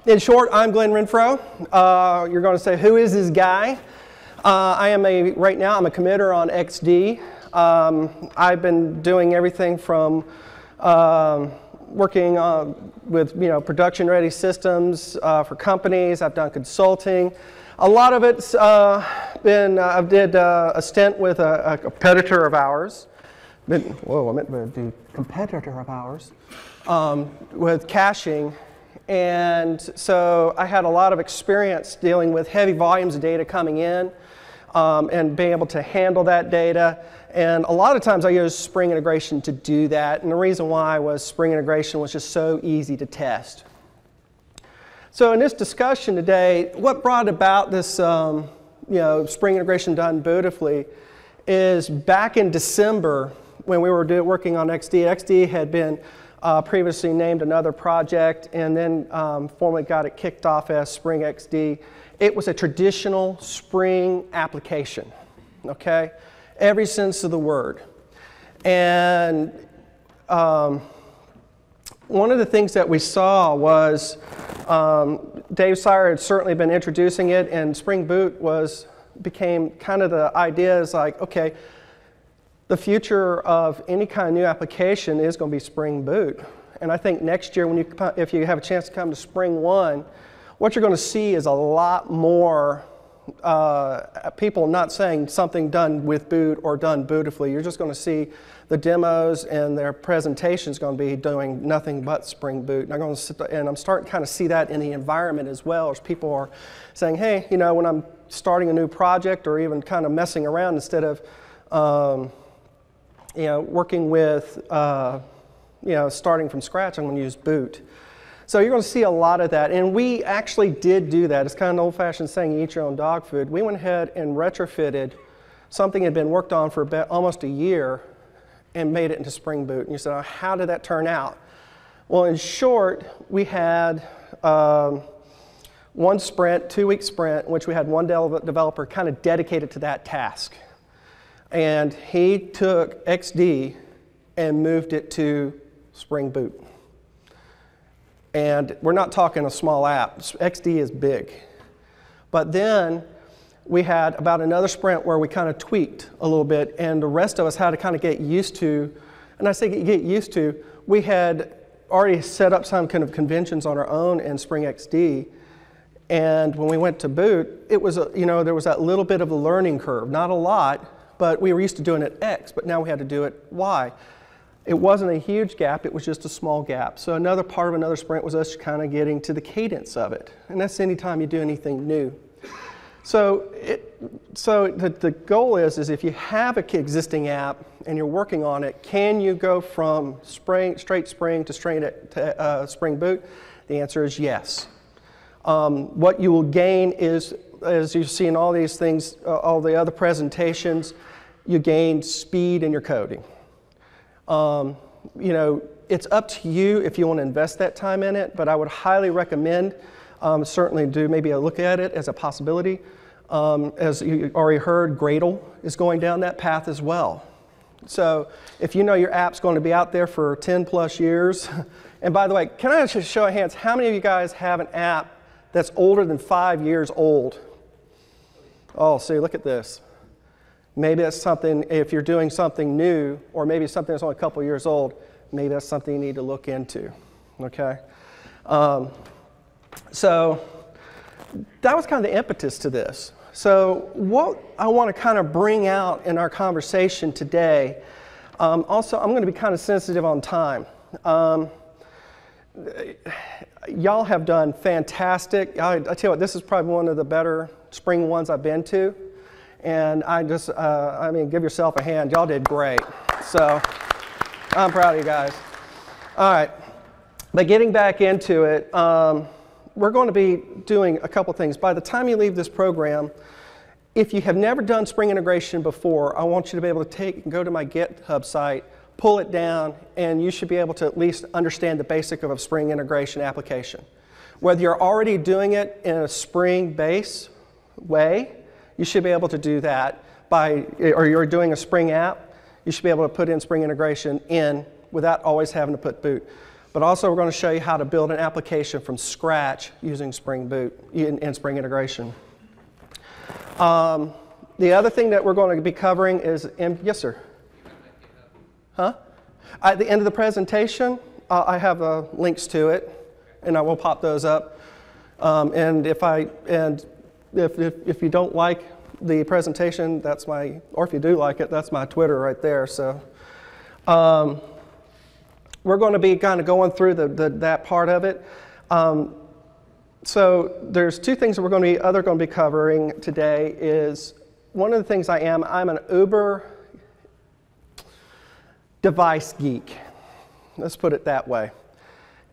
In short, I'm Glenn Renfro. You're going to say, who is this guy? Right now, I'm a committer on XD. I've been doing everything from working with production-ready systems for companies. I've done consulting. A lot of it's been, I did a stint with a competitor of ours. Competitor of ours with caching. And so I had a lot of experience dealing with heavy volumes of data coming in and being able to handle that data. And a lot of times I used Spring integration to do that. And the reason why was Spring integration was just so easy to test. So in this discussion today, what brought about this Spring integration done Boot-ifully is back in December when we were working on XD. XD had been previously named another project and then formally got it kicked off as Spring XD. It was a traditional Spring application, okay? Every sense of the word. And one of the things that we saw was Dave Sire had certainly been introducing it, and Spring Boot became kind of the idea is like, okay, the future of any kind of new application is going to be Spring Boot. And I think next year, if you have a chance to come to Spring 1, what you're going to see is a lot more people not saying something done with Boot or done Boot-ifully. You're just going to see the demos and their presentations going to be doing nothing but Spring Boot. And I'm starting to kind of see that in the environment as well, as people are saying, hey, when I'm starting a new project or even kind of messing around instead of working with, starting from scratch, I'm going to use Boot. So you're going to see a lot of that. And we actually did do that. It's kind of an old-fashioned saying, eat your own dog food. We went ahead and retrofitted something that had been worked on for about almost a year and made it into Spring Boot. And you said, oh, how did that turn out? Well, in short, we had one sprint, 2-week sprint, in which we had one developer kind of dedicated to that task. And he took XD and moved it to Spring Boot. And we're not talking a small app. XD is big. But then we had about another sprint where we kind of tweaked a little bit, and the rest of us had to kind of get used to, and I say get used to, we had already set up some kind of conventions on our own in Spring XD. And when we went to Boot, it was, there was that little bit of a learning curve. Not a lot, but we were used to doing it X, but now we had to do it Y. It wasn't a huge gap, it was just a small gap. So another part of another sprint was us kind of getting to the cadence of it. And that's any time you do anything new. So the goal is if you have an existing app and you're working on it, can you go from straight Spring to Spring Boot? The answer is yes. What you will gain is, as you see in all these things, all the other presentations, you gain speed in your coding. It's up to you if you want to invest that time in it, but I would highly recommend certainly do maybe a look at it as a possibility. As you already heard, Gradle is going down that path as well. So if you know your app's going to be out there for 10 plus years, and by the way, can I just show of hands, how many of you guys have an app that's older than 5 years old? Oh, see, look at this. Maybe that's something, if you're doing something new, or maybe something that's only a couple years old, maybe that's something you need to look into, okay? So that was kind of the impetus to this. So what I want to kind of bring out in our conversation today, also I'm going to be kind of sensitive on time. Y'all have done fantastic. I tell you what, this is probably one of the better Spring ones I've been to. And give yourself a hand. Y'all did great. So I'm proud of you guys. All right. But getting back into it, we're going to be doing a couple things. By the time you leave this program, if you have never done Spring integration before, I want you to be able to go to my GitHub site, pull it down, and you should be able to at least understand the basic of a Spring integration application. Whether you're already doing it in a Spring base way, you should be able to do that or you're doing a Spring app, you should be able to put in Spring integration in without always having to put Boot. But also we're going to show you how to build an application from scratch using Spring Boot and Spring integration. The other thing that we're going to be covering is, yes sir? Huh? At the end of the presentation, I have links to it, and I will pop those up. And if you don't like the presentation, that's my, or if you do like it, that's my Twitter right there. So we're going to be kind of going through that part of it. So there's two things that we're going to be covering today. Is one of the things I'm an uber device geek. Let's put it that way.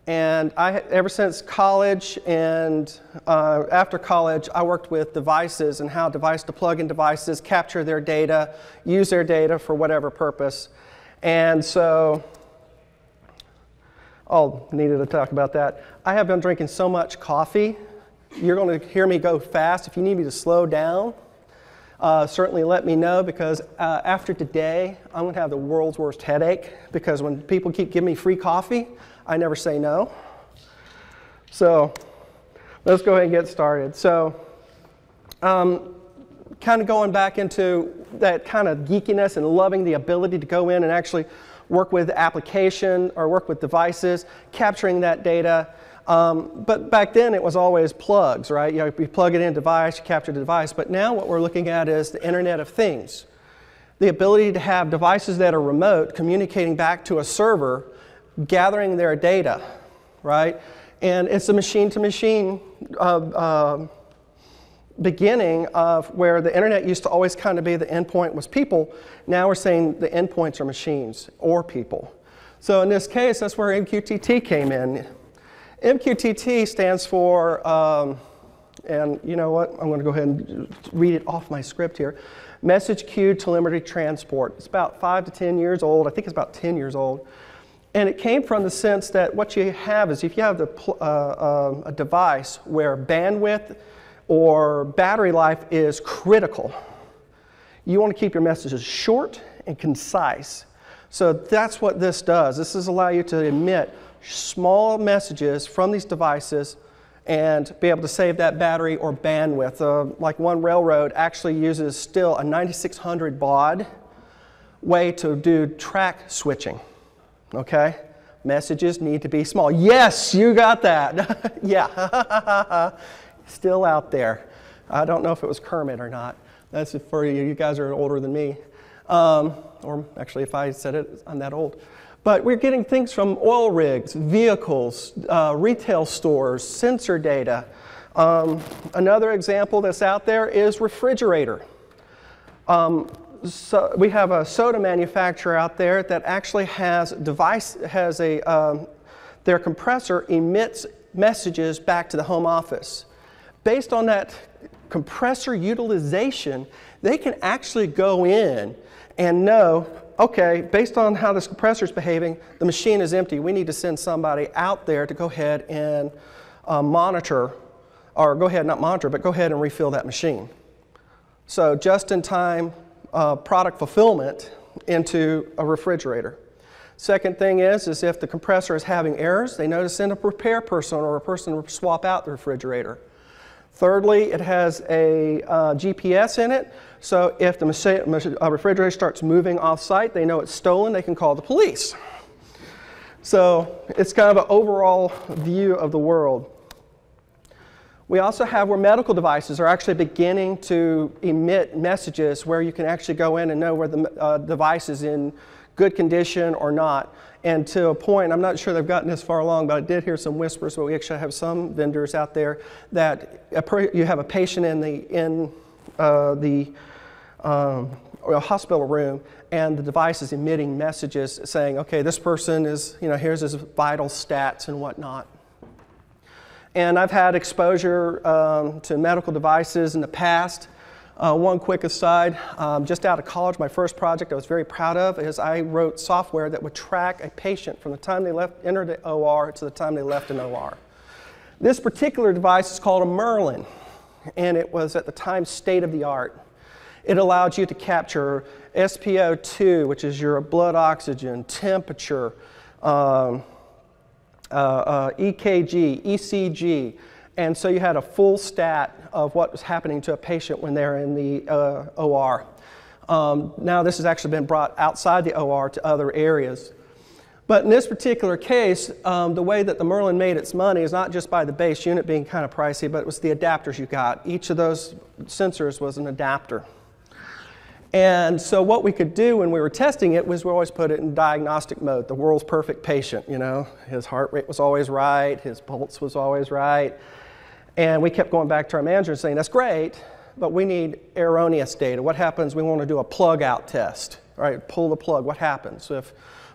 And ever since college and after college, I worked with devices and how to plug in devices, capture their data, use their data for whatever purpose. And so, needed to talk about that. I have been drinking so much coffee. You're going to hear me go fast. If you need me to slow down, certainly let me know, because after today, I'm going to have the world's worst headache, because when people keep giving me free coffee, I never say no. So let's go ahead and get started. So kind of going back into that kind of geekiness and loving the ability to go in and actually work with application or work with devices, capturing that data. But back then it was always plugs, right? You plug it in a device, you capture the device. But now what we're looking at is the Internet of Things. The ability to have devices that are remote communicating back to a server, gathering their data, right? And it's a machine-to-machine beginning of where the internet used to always kind of be the endpoint was people. Now we're saying the endpoints are machines or people. So in this case, that's where MQTT came in. MQTT stands for, and you know what? I'm going to go ahead and read it off my script here. Message Queue Telemetry Transport. It's about 5 to 10 years old. I think it's about 10 years old. And it came from the sense that what you have is if you have a device where bandwidth or battery life is critical, you want to keep your messages short and concise. So that's what this does. This is allow you to emit small messages from these devices and be able to save that battery or bandwidth. Like one railroad actually uses still a 9600 baud way to do track switching. Okay? Messages need to be small. Yes, you got that. Yeah. Still out there. I don't know if it was Kermit or not. That's for you. You guys are older than me. Or actually, if I said it, I'm that old. But we're getting things from oil rigs, vehicles, retail stores, sensor data. Another example that's out there is refrigerator. So we have a soda manufacturer out there that actually has their compressor emits messages back to the home office. Based on that compressor utilization, they can actually go in and know, okay, based on how this compressor is behaving, the machine is empty. We need to send somebody out there to go ahead and monitor, or go ahead, not monitor, but go ahead and refill that machine. So just-in-time product fulfillment into a refrigerator. Second thing is if the compressor is having errors, they know to send a repair person or a person to swap out the refrigerator. Thirdly, it has a GPS in it, so if the refrigerator starts moving off-site, they know it's stolen, they can call the police. So it's kind of an overall view of the world. We also have where medical devices are actually beginning to emit messages where you can actually go in and know where the device is in good condition or not. And to a point, I'm not sure they've gotten this far along, but I did hear some whispers, but we actually have some vendors out there that you have a patient in the hospital room, and the device is emitting messages saying, okay, this person is, here's his vital stats and whatnot. And I've had exposure to medical devices in the past. One quick aside, just out of college, my first project I was very proud of is I wrote software that would track a patient from the time they entered the OR to the time they left an OR. This particular device is called a Merlin, and it was at the time state of the art. It allowed you to capture SpO2, which is your blood oxygen, temperature, EKG, ECG. And so you had a full stat of what was happening to a patient when they're in the OR. Now this has actually been brought outside the OR to other areas. But in this particular case, the way that the Merlin made its money is not just by the base unit being kind of pricey, but it was the adapters you got. Each of those sensors was an adapter. And so what we could do when we were testing it was we always put it in diagnostic mode, the world's perfect patient, you know. His heart rate was always right, his pulse was always right. And we kept going back to our manager and saying, that's great, but we need erroneous data. What happens? We want to do a plug-out test, right? Pull the plug. What happens?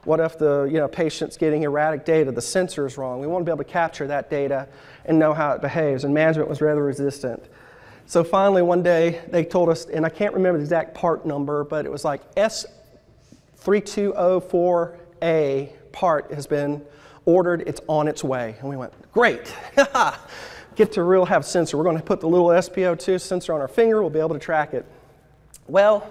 What if the patient's getting erratic data, the sensor is wrong? We want to be able to capture that data and know how it behaves, and management was rather resistant. So finally one day they told us, and I can't remember the exact part number, but it was like S3204A part has been ordered, it's on its way. And we went, great, get to real have sensor. We're going to put the little SpO2 sensor on our finger, we'll be able to track it. Well,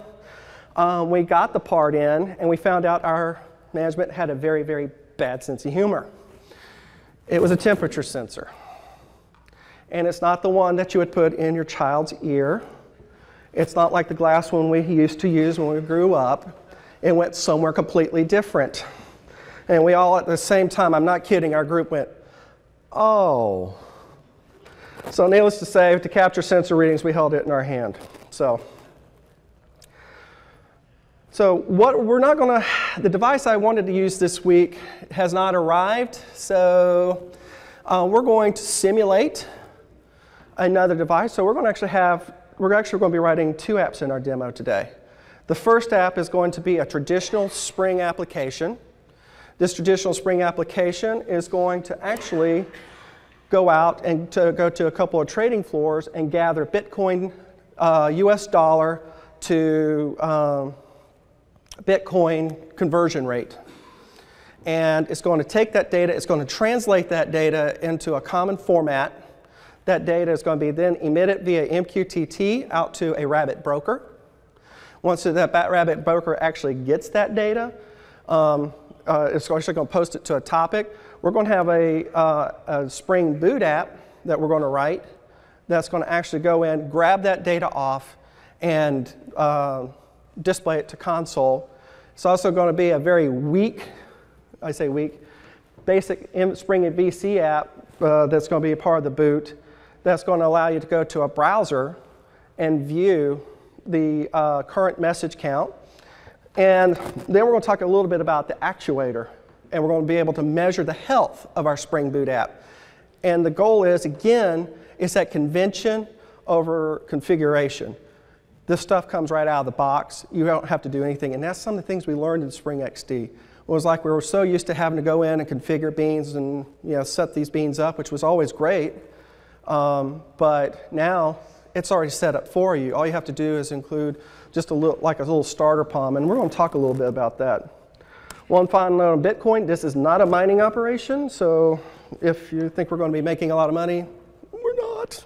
we got the part in and we found out our management had a very, very bad sense of humor. It was a temperature sensor. And it's not the one that you would put in your child's ear. It's not like the glass one we used to use when we grew up. It went somewhere completely different. And we all at the same time, I'm not kidding, our group went, oh. So needless to say, to capture sensor readings, we held it in our hand. So what we're not going to, the device I wanted to use this week has not arrived. So we're going to simulate another device. So we're going to be writing two apps in our demo today. The first app is going to be a traditional Spring application. This traditional Spring application is going to actually go out and go to a couple of trading floors and gather Bitcoin, US dollar to Bitcoin conversion rate. And it's going to take that data, it's going to translate that data into a common format. That data is going to be then emitted via MQTT out to a Rabbit broker. Once that Rabbit broker actually gets that data, it's actually going to post it to a topic. We're going to have a Spring Boot app that we're going to write that's going to actually go in, grab that data off, and display it to console. It's also going to be a very weak, I say weak, basic Spring VC app that's going to be a part of the boot. That's going to allow you to go to a browser and view the current message count. And then we're going to talk a little bit about the actuator. And we're going to be able to measure the health of our Spring Boot app. And the goal is, again, is that convention over configuration. This stuff comes right out of the box. You don't have to do anything. And that's some of the things we learned in Spring XD. It was like we were so used to having to go in and configure beans and set these beans up, which was always great. But now it's already set up for you. All you have to do is include just a little starter POM, and we're going to talk a little bit about that. One final note on Bitcoin: this is not a mining operation, so if you think we're going to be making a lot of money, we're not.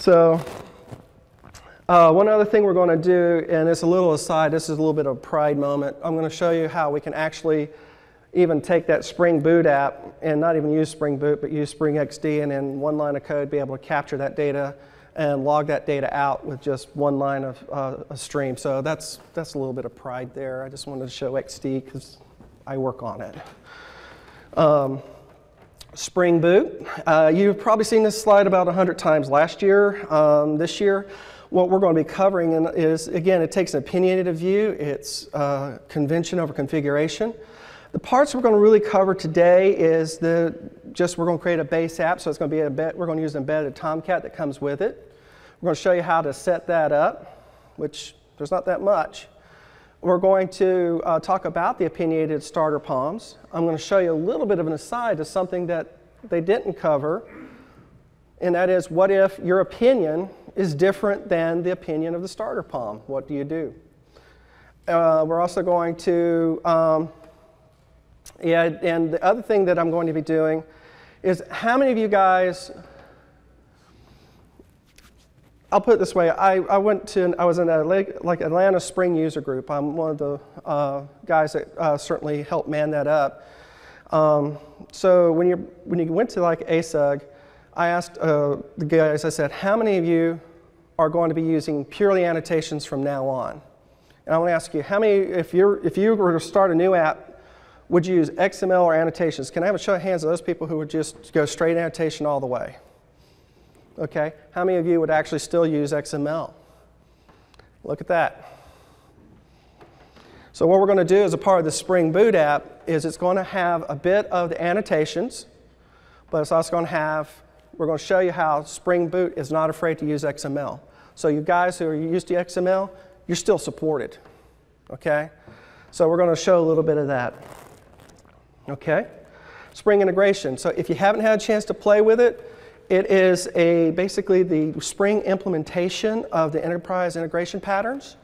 So one other thing we're going to do, and it's a little aside, this is a little bit of a pride moment. I'm going to show you how we can actually even take that Spring Boot app and not even use Spring Boot, but use Spring XD, and in one line of code be able to capture that data and log that data out with just one line of a stream. So that's a little bit of pride there. I just wanted to show XD because I work on it. Spring Boot. You've probably seen this slide about 100 times last year. This year, what we're going to be covering is, again, it takes an opinionated view. It's convention over configuration. The parts we're going to really cover today is we're going to create a base app, so it's going to be we're going to use an embedded Tomcat that comes with it. We're going to show you how to set that up, which there's not that much. We're going to talk about the opinionated starter POMs. I'm going to show you a little bit of an aside to something that they didn't cover, and that is, what if your opinion is different than the opinion of the starter POM? What do you do? We're also going to and the other thing that I'm going to be doing is, how many of you guys, I'll put it this way, I was in a Atlanta Spring user group. I'm one of the guys that certainly helped man that up. So when you went to like ASUG, I asked the guys, I said, how many of you are going to be using purely annotations from now on? And I want to ask you, how many, if you were to start a new app, would you use XML or annotations? Can I have a show of hands of those people who would just go straight annotation all the way? Okay, how many of you would actually still use XML? Look at that. So what we're going to do as a part of the Spring Boot app is it's going to have a bit of the annotations, but it's also going to have, we're going to show you how Spring Boot is not afraid to use XML. So you guys who are used to XML, you're still supported, okay? So we're going to show a little bit of that, okay? Spring integration. So if you haven't had a chance to play with it, it is basically the Spring implementation of the enterprise integration patterns,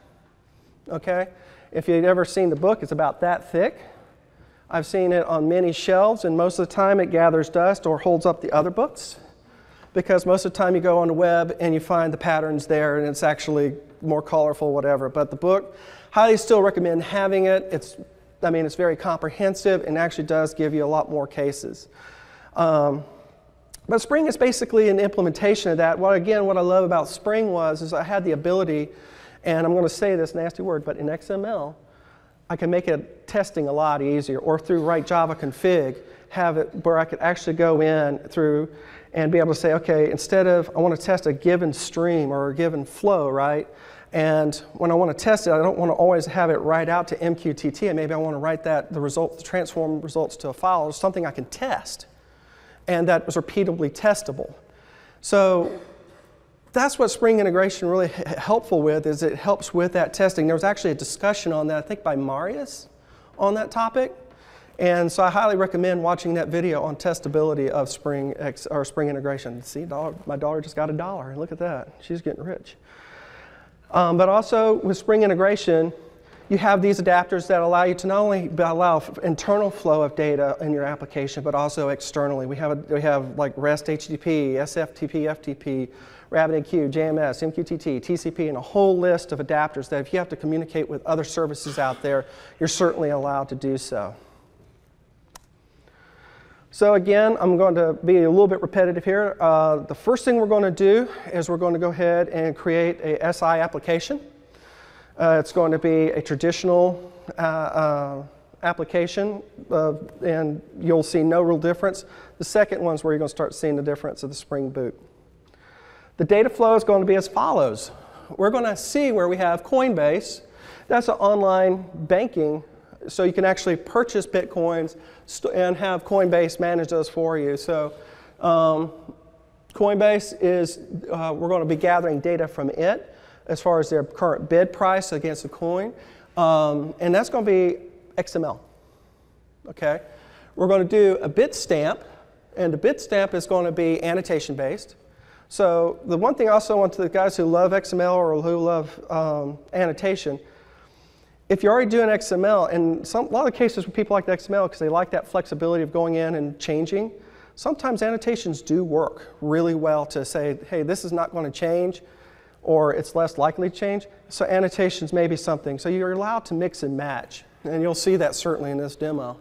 okay? If you've ever seen the book, it's about that thick. I've seen it on many shelves, and most of the time it gathers dust or holds up the other books, because most of the time you go on the web and you find the patterns there and it's actually more colorful, whatever. But the book, highly still recommend having it. It's very comprehensive and actually does give you a lot more cases. But Spring is basically an implementation of that. What I love about Spring is I had the ability, and I'm going to say this nasty word, but in XML, I can make it testing a lot easier, or through write Java config, have it where I could actually go in through and be able to say, okay, instead of, I want to test a given stream or a given flow, right? And when I want to test it, I don't want to always have it write out to MQTT, and maybe I want to write that, the transform results to a file, or something I can test, and that was repeatably testable. So that's what Spring integration really helpful with, is it helps with that testing. There was actually a discussion on that, I think by Marius, on that topic. And so I highly recommend watching that video on testability of Spring integration. See, my daughter just got $1. Look at that. She's getting rich. But also with Spring integration, you have these adapters that allow you to not only allow internal flow of data in your application, but also externally. We have like REST HTTP, SFTP, FTP, RabbitMQ, JMS, MQTT, TCP, and a whole list of adapters that if you have to communicate with other services out there, you're certainly allowed to do so. So again, I'm going to be a little bit repetitive here. The first thing we're going to do is we're going to go ahead and create a SI application. It's going to be a traditional application, and you'll see no real difference. The second one's where you're going to start seeing the difference of the Spring Boot. The data flow is going to be as follows. We're going to see where we have Coinbase. That's an online banking, so you can actually purchase Bitcoins and have Coinbase manage those for you. So Coinbase is, we're going to be gathering data from it as far as their current bid price against the coin. And that's going to be XML. Okay? We're going to do a bit stamp, and the bit stamp is going to be annotation based. So the one thing I also want to the guys who love XML or who love annotation, if you're already doing XML, and a lot of cases where people like the XML because they like that flexibility of going in and changing, sometimes annotations do work really well to say, hey, this is not going to change, or it's less likely to change. So annotations may be something. So you're allowed to mix and match, and you'll see that certainly in this demo.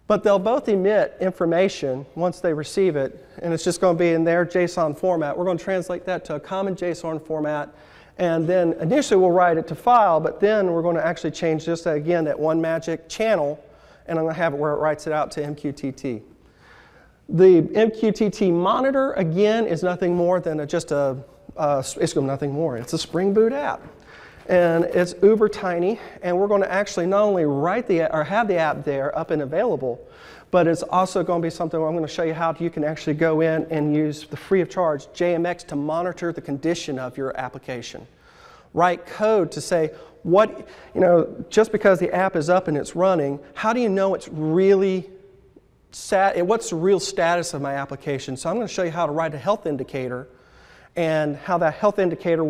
But they'll both emit information once they receive it, and it's just going to be in their JSON format. We're going to translate that to a common JSON format, and then initially we'll write it to file, but then we're going to actually change just again that one magic channel, and I'm going to have it where it writes it out to MQTT. The MQTT monitor, again, is nothing more than it's nothing more. It's a Spring Boot app. And it's uber tiny, and we're going to actually not only write have the app there up and available, but it's also going to be something where I'm going to show you how you can actually go in and use the free of charge JMX to monitor the condition of your application. Write code to say just because the app is up and it's running, how do you know it's really what's the real status of my application? So I'm going to show you how to write a health indicator, and how that health indicator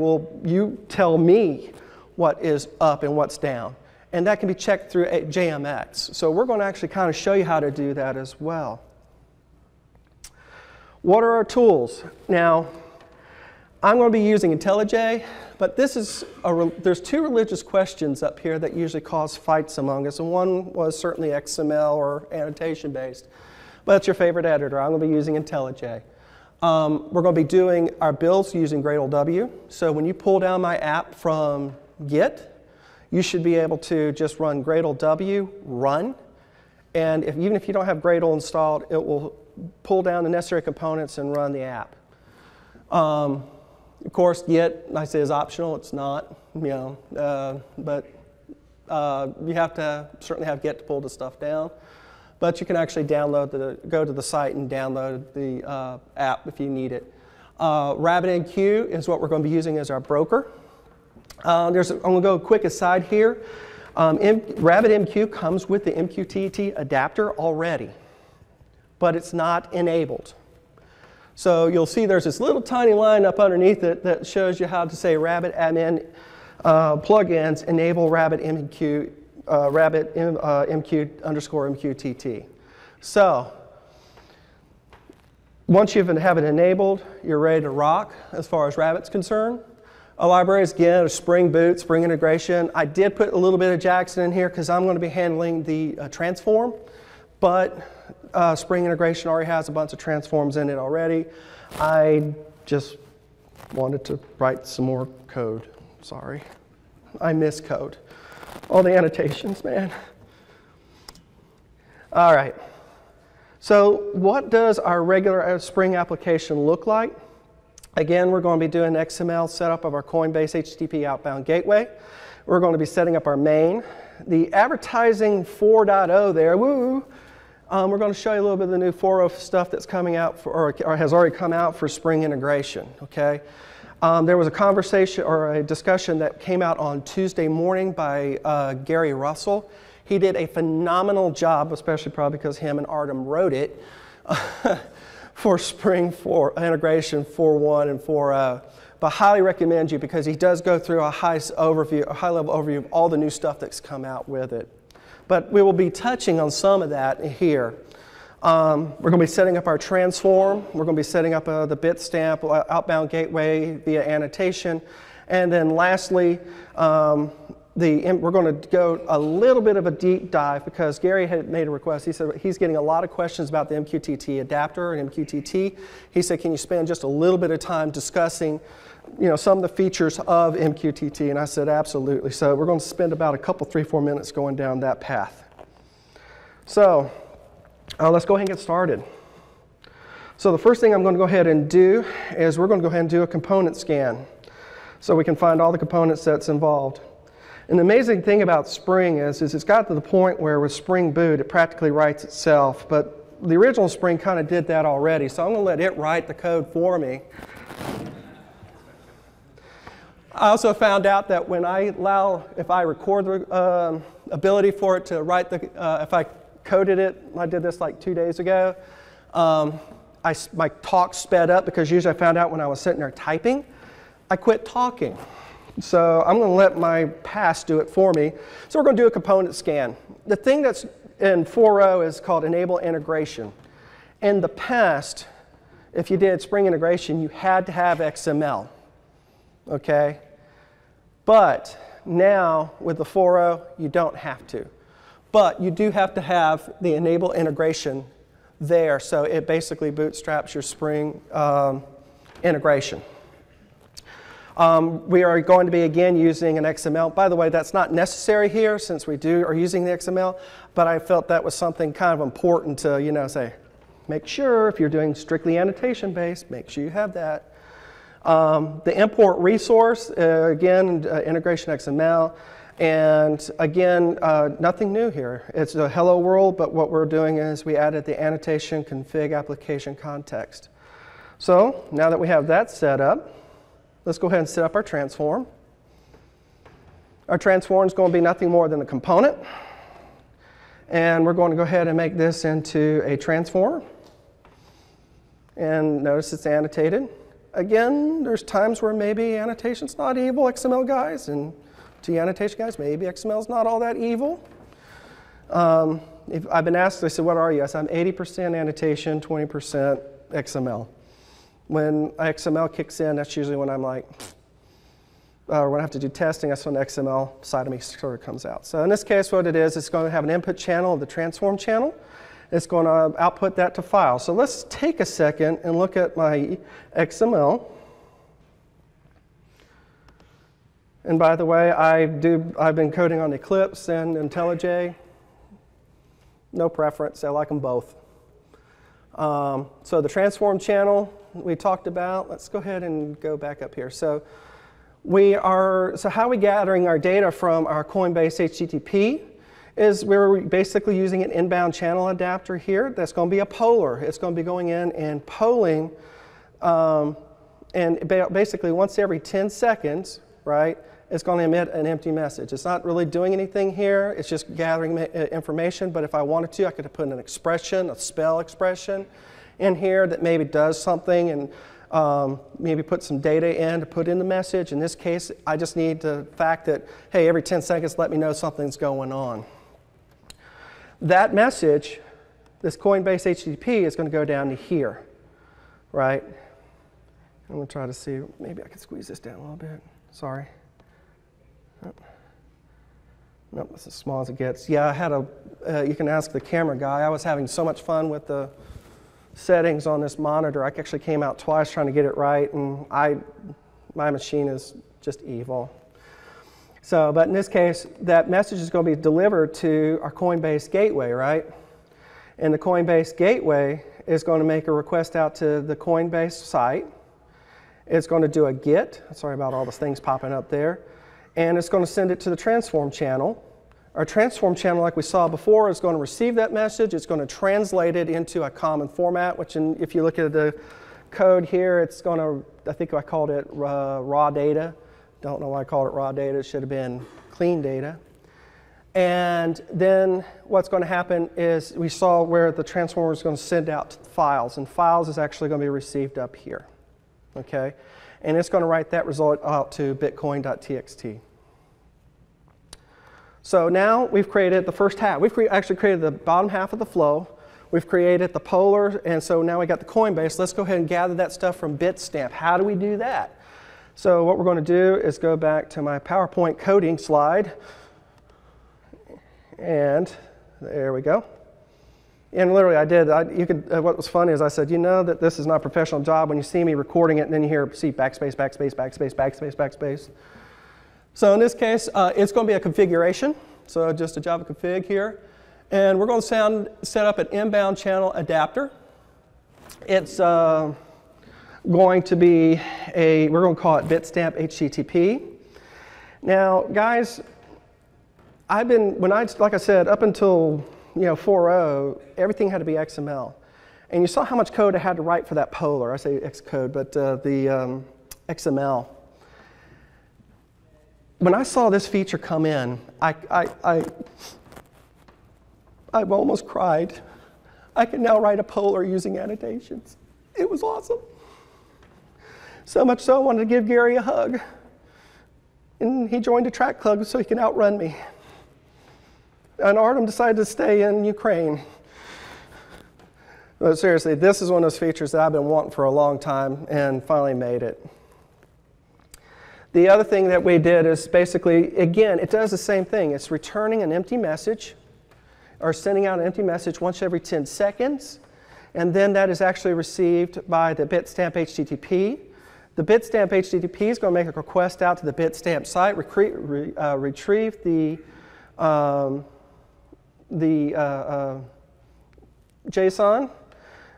you tell me what is up and what's down. And that can be checked through JMX. So we're going to actually kind of show you how to do that as well. What are our tools? Now, I'm going to be using IntelliJ, but this is there's two religious questions up here that usually cause fights among us, and one was certainly XML or annotation based. But it's your favorite editor. I'm going to be using IntelliJ. We're going to be doing our builds using Gradle W. So when you pull down my app from Git, you should be able to just run Gradle W, run, and even if you don't have Gradle installed, it will pull down the necessary components and run the app. Of course, Git, I say, is optional. It's not, but you have to certainly have Git to pull the stuff down. But you can actually go to the site and download the app if you need it. RabbitMQ is what we're going to be using as our broker. I'm going to go a quick aside here. RabbitMQ comes with the MQTT adapter already, but it's not enabled. So you'll see there's this little tiny line up underneath it that shows you how to say RabbitMQ plugins enable RabbitMQ MQTT. So once you have it enabled, you're ready to rock as far as Rabbit's concerned. Libraries, again, are Spring Boot, Spring integration. I did put a little bit of Jackson in here because I'm going to be handling the transform, but Spring integration already has a bunch of transforms in it already. I just wanted to write some more code. Sorry. I miss code. All the annotations, man. All right. So what does our regular Spring application look like? Again, we're going to be doing XML setup of our Coinbase HTTP outbound gateway. We're going to be setting up our main. The advertising 4.0 there, woo, we're going to show you a little bit of the new 4.0 stuff that's coming out or has already come out for Spring integration, okay? There was a conversation or a discussion that came out on Tuesday morning by Gary Russell. He did a phenomenal job, especially probably because him and Artem wrote it, for Spring 4 integration 4.1 and 4.0. But highly recommend you because he does go through a high-level overview of all the new stuff that's come out with it. But we will be touching on some of that here. We're going to be setting up our transform. We're going to be setting up the bitstamp outbound gateway via annotation. And then lastly, we're going to go a little bit of a deep dive because Gary had made a request. He said he's getting a lot of questions about the MQTT adapter and MQTT. He said, can you spend just a little bit of time discussing some of the features of MQTT? And I said, absolutely. So we're going to spend about a couple, 3-4 minutes going down that path. So let's go ahead and get started. So the first thing I'm going to go ahead and do is we're going to go ahead and do a component scan so we can find all the components that's involved. And the amazing thing about Spring is it's got to the point where with Spring Boot, it practically writes itself. But the original Spring kind of did that already. So I'm going to let it write the code for me. I also found out that when if I record the ability for it to write if I coded it, I did this like 2 days ago, my talk sped up because usually I found out when I was sitting there typing, I quit talking. So I'm going to let my pass do it for me. So we're going to do a component scan. The thing that's in 4.0 is called enable integration. In the past, if you did Spring integration, you had to have XML. Okay? But now with the 4.0, you don't have to. But you do have to have the enable integration there. So it basically bootstraps your Spring integration. We are going to be, again, using an XML. By the way, that's not necessary here since we are using the XML, but I felt that was something kind of important to, say, make sure if you're doing strictly annotation-based, make sure you have that. The import resource, again, integration XML. And again, nothing new here. It's a hello world, but what we're doing is we added the annotation config application context. So now that we have that set up, let's go ahead and set up our transform. Our transform is going to be nothing more than a component. And we're going to go ahead and make this into a transform. And notice it's annotated. Again, there's times where maybe annotation's not evil, XML guys. And to you annotation guys, maybe XML's not all that evil. I've been asked, I said, what are you? I said, I'm 80% annotation, 20% XML. When XML kicks in, that's usually when I'm like, when I have to do testing, that's when the XML side of me sort of comes out. So in this case, what it is, it's going to have an input channel, the transform channel. It's going to output that to file. So let's take a second and look at my XML. And by the way, I've been coding on Eclipse and IntelliJ. No preference, I like them both. So the transform channel we talked about, let's go ahead and go back up here. So how are we gathering our data from our Coinbase HTTP? Is we're basically using an inbound channel adapter here. That's going to be a poller. It's going to be going in and polling, and basically once every 10 seconds, right, it's going to emit an empty message. It's not really doing anything here. It's just gathering information, but if I wanted to, I could put an expression, a spell expression in here that maybe does something, and maybe put some data in to put in the message. In this case, I just need the fact that, hey, every 10 seconds, let me know something's going on. That message, this Coinbase HTTP, is going to go down to here, right? I'm going to try to see, maybe I can squeeze this down a little bit. Sorry. Nope, it's as small as it gets. Yeah, I had you can ask the camera guy. I was having so much fun with the settings on this monitor. I actually came out twice trying to get it right, and my machine is just evil. So, but in this case, that message is going to be delivered to our Coinbase gateway, right? And the Coinbase gateway is going to make a request out to the Coinbase site. It's going to do a GET. Sorry about all those things popping up there. And it's going to send it to the transform channel. Our transform channel, like we saw before, is going to receive that message. It's going to translate it into a common format, which if you look at the code here, it's going to, I think I called it raw data. Don't know why I called it raw data. It should have been clean data. And then what's going to happen is we saw where the transformer is going to send out files, and files is actually going to be received up here. Okay? And it's going to write that result out to bitcoin.txt. So now we've created the first half. We've actually created the bottom half of the flow. We've created the polar, and so now we got the Coinbase. Let's go ahead and gather that stuff from Bitstamp. How do we do that? So what we're going to do is go back to my PowerPoint coding slide. And there we go. And literally I did. What was funny is I said, you know that this is not a professional job when you see me recording it and then you hear, see, backspace, backspace, backspace, backspace, backspace. So in this case, it's going to be a configuration. So just a Java config here. And we're going to set up an inbound channel adapter. It's going to be we're going to call it Bitstamp HTTP. Now, guys, like I said, up until 4.0, everything had to be XML. And you saw how much code I had to write for that polar. I say Xcode, but the XML. When I saw this feature come in, I almost cried. I can now write a polar using annotations. It was awesome. So much so I wanted to give Gary a hug. And he joined a track club so he can outrun me. And Artem decided to stay in Ukraine. But seriously, this is one of those features that I've been wanting for a long time and finally made it. The other thing that we did is basically, again, it does the same thing. It's returning an empty message or sending out an empty message once every 10 seconds. And then that is actually received by the Bitstamp HTTP. The Bitstamp HTTP is going to make a request out to the Bitstamp site, retrieve the JSON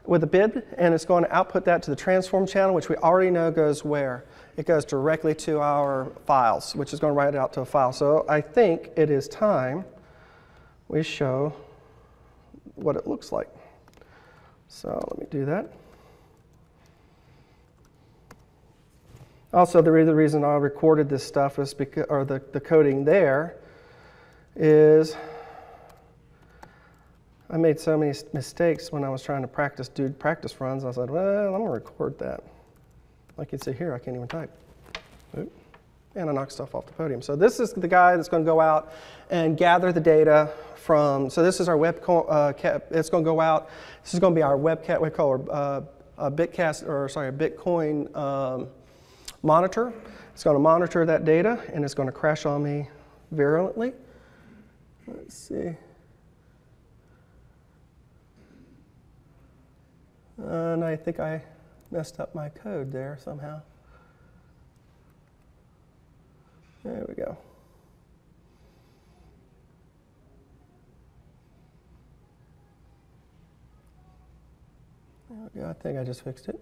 with a bid, and it's going to output that to the transform channel, which we already know goes where? It goes directly to our files, which is going to write it out to a file. So I think it is time we show what it looks like. So let me do that. Also, the reason I recorded this stuff is because, or the coding there, is I made so many mistakes when I was trying to do practice runs. I said, well, I'm going to record that. Like you can see here, I can't even type. Oop. And I knocked stuff off the podium. So this is the guy that's going to go out and gather the data from, so this is our it's going to go out. This is going to be our webcat, we call Bitcoin monitor. It's going to monitor that data, and it's going to crash on me virulently. Let's see. And I think I messed up my code there somehow. There we go. There we go. I think I just fixed it.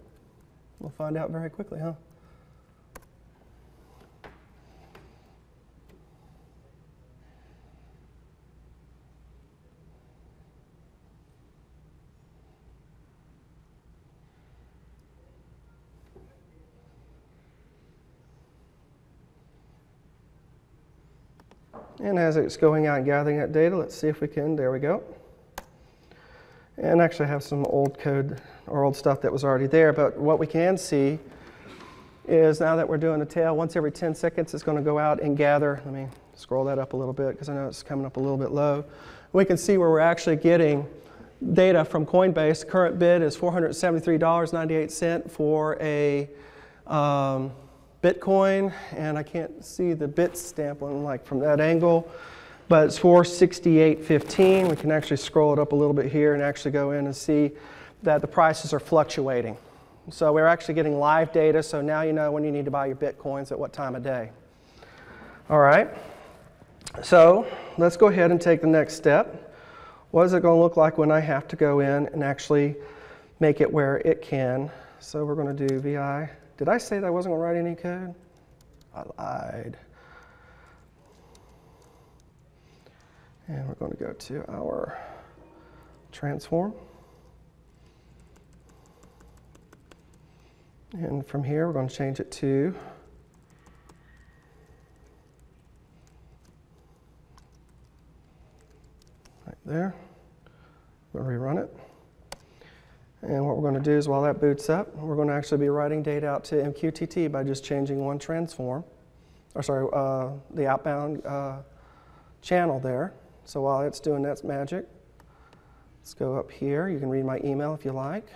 We'll find out very quickly, huh? And as it's going out and gathering that data, let's see if we can, there we go. And actually I have some old code or old stuff that was already there, but what we can see is now that we're doing a tail, once every 10 seconds it's going to go out and gather. Let me scroll that up a little bit because I know it's coming up a little bit low. We can see where we're actually getting data from Coinbase. Current bid is $473.98 for a Bitcoin, and I can't see the bit stamp on like from that angle, but it's 468.15. We can actually scroll it up a little bit here and actually go in and see that the prices are fluctuating. So we're actually getting live data, so now you know when you need to buy your Bitcoins at what time of day. All right, so let's go ahead and take the next step. What is it going to look like when I have to go in and actually make it where it can? So we're going to do VI. Did I say that I wasn't going to write any code? I lied. And we're going to go to our transform. And from here, we're going to change it to right there. We'll rerun it. And what we're going to do is while that boots up, we're going to actually be writing data out to MQTT by just changing one transform, or sorry, the outbound channel there. So while it's doing that magic, let's go up here. You can read my email if you like.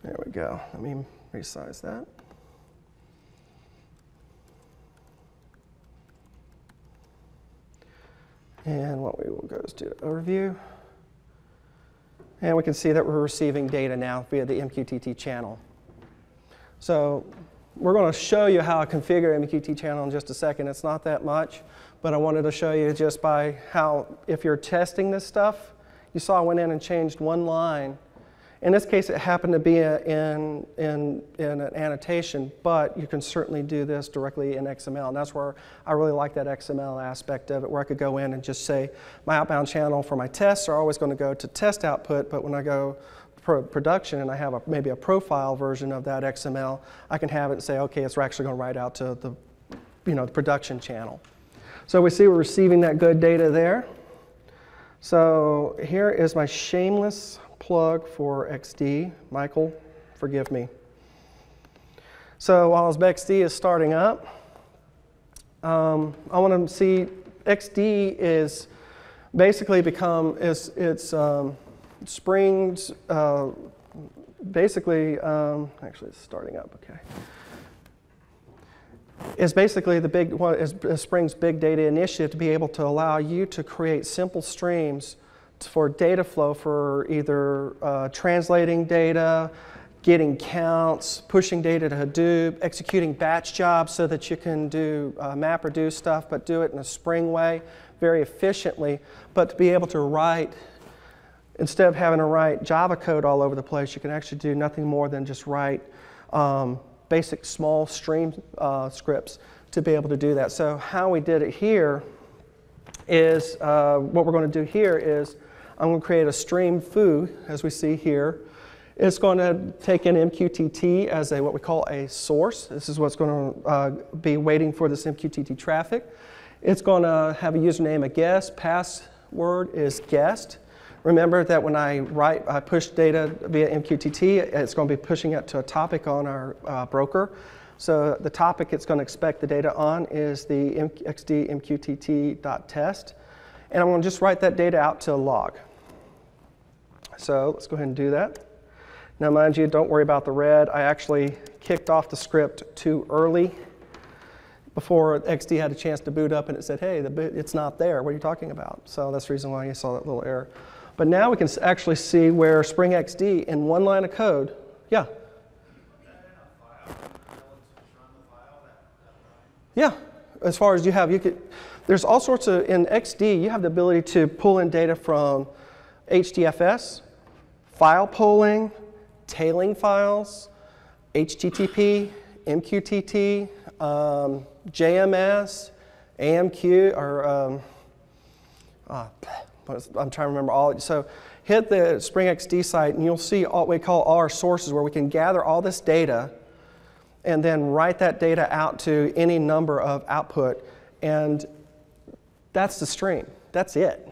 There we go. Let me resize that. And what we will go is do overview. And we can see that we're receiving data now via the MQTT channel. So we're going to show you how to configure MQTT channel in just a second. It's not that much, but I wanted to show you just by how, if you're testing this stuff, you saw I went in and changed one line. In this case, it happened to be in an annotation, but you can certainly do this directly in XML. And that's where I really like that XML aspect of it, where I could go in and just say, my outbound channel for my tests are always going to go to test output, but when I go production and I have maybe a profile version of that XML, I can have it and say, okay, it's actually going to write out to the, the production channel. So we see we're receiving that good data there. So here is my shameless plug for XD. Michael, forgive me. So while XD is starting up, I want to see XD is basically Spring's basically, actually it's starting up, okay. Is basically the big one, is Spring's big data initiative to be able to allow you to create simple streams for data flow for either translating data, getting counts, pushing data to Hadoop, executing batch jobs so that you can do MapReduce stuff, but do it in a Spring way, very efficiently. But to be able to write, instead of having to write Java code all over the place, you can actually do nothing more than just write basic small stream scripts to be able to do that. So how we did it here is, what we're going to do here is, I'm going to create a stream foo, as we see here. It's going to take in MQTT as what we call a source. This is what's going to be waiting for this MQTT traffic. It's going to have a username, a guest. Password is guest. Remember that when I push data via MQTT, it's going to be pushing it to a topic on our broker. So the topic it's going to expect the data on is the xd mqtt.test. And I'm going to just write that data out to a log. So let's go ahead and do that. Now, mind you, don't worry about the red. I actually kicked off the script too early before XD had a chance to boot up, and it said, hey, it's not there. What are you talking about? So that's the reason why you saw that little error. But now we can actually see where Spring XD in one line of code, yeah. Yeah, as far as there's all sorts of, in XD, you have the ability to pull in data from HDFS, file polling, tailing files, HTTP, MQTT, JMS, AMQ, or I'm trying to remember all. So hit the Spring XD site and you'll see what we call all our sources where we can gather all this data and then write that data out to any number of output. And that's the stream. That's it.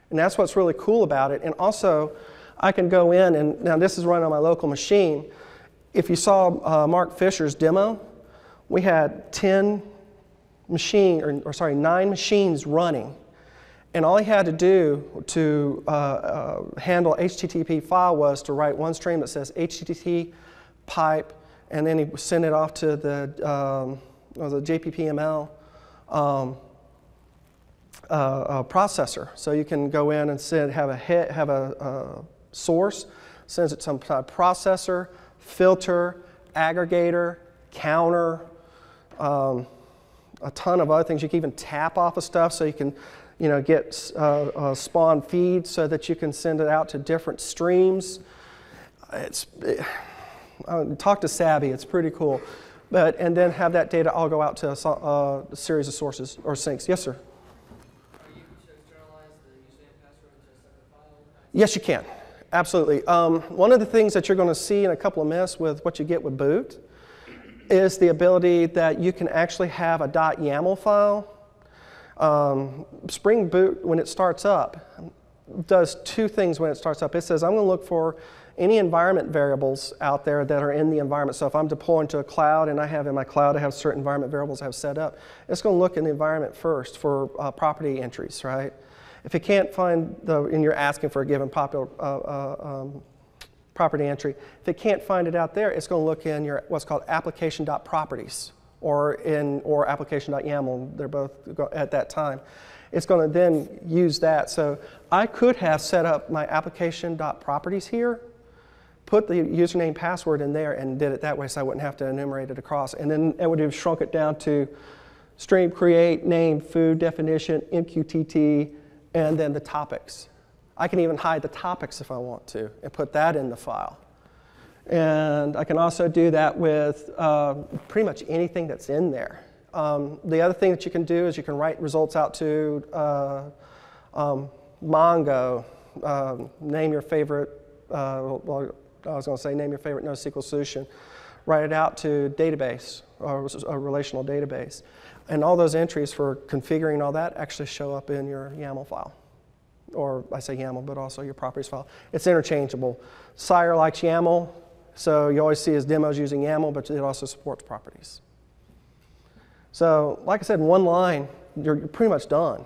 And that's what's really cool about it. And also, I can go in, and now this is running on my local machine. If you saw Mark Fisher's demo, we had 9 machines running. And all he had to do to handle HTTP file was to write one stream that says HTTP pipe, and then he sent it off to the JPPML processor. So you can go in and have a source, sends it to some kind of processor, filter, aggregator, counter, a ton of other things. You can even tap off of stuff so you can get spawn feeds so that you can send it out to different streams. Talk to Savvy, it's pretty cool. And then have that data all go out to a series of sources or sinks. Yes, sir? Are you to externalize the username and password into a separate file? Yes, you can. Absolutely. One of the things that you're going to see in a couple of minutes with what you get with Boot is the ability that you can actually have a .yaml file. Spring Boot, when it starts up, does two things when it starts up. It says, I'm going to look for any environment variables out there that are in the environment. So if I'm deploying to a cloud and I have in my cloud, I have certain environment variables I have set up, it's going to look in the environment first for property entries, right? If it can't find and you're asking for a given popular property entry, if it can't find it out there, it's going to look in your what's called application.properties or application.yaml. They're both at that time. It's going to then use that. So I could have set up my application.properties here, put the username password in there, and did it that way so I wouldn't have to enumerate it across. And then it would have shrunk it down to stream create, name, food, definition, MQTT, and then the topics. I can even hide the topics if I want to and put that in the file. And I can also do that with pretty much anything that's in there. The other thing that you can do is you can write results out to Mongo, name your favorite, well, I was going to say name your favorite NoSQL solution, write it out to database or a relational database. And all those entries for configuring all that actually show up in your YAML file. Or I say YAML, but also your properties file. It's interchangeable. Sire likes YAML, so you always see his demos using YAML, but it also supports properties. So, like I said, in one line, you're pretty much done.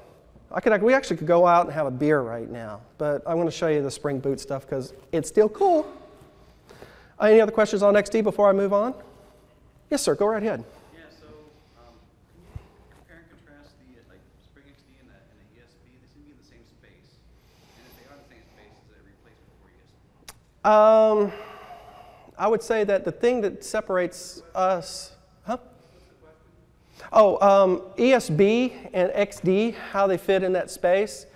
We actually could go out and have a beer right now, but I'm going to show you the Spring Boot stuff because it's still cool. Any other questions on XD before I move on? Yes, sir. Go right ahead. Yeah. So, can you compare and contrast the Spring XD and the ESB? They seem to be in the same space. And if they are in the same space, is it a replacement for ESB? I would say that the thing that separates us, ESB and XD, how they fit in that space.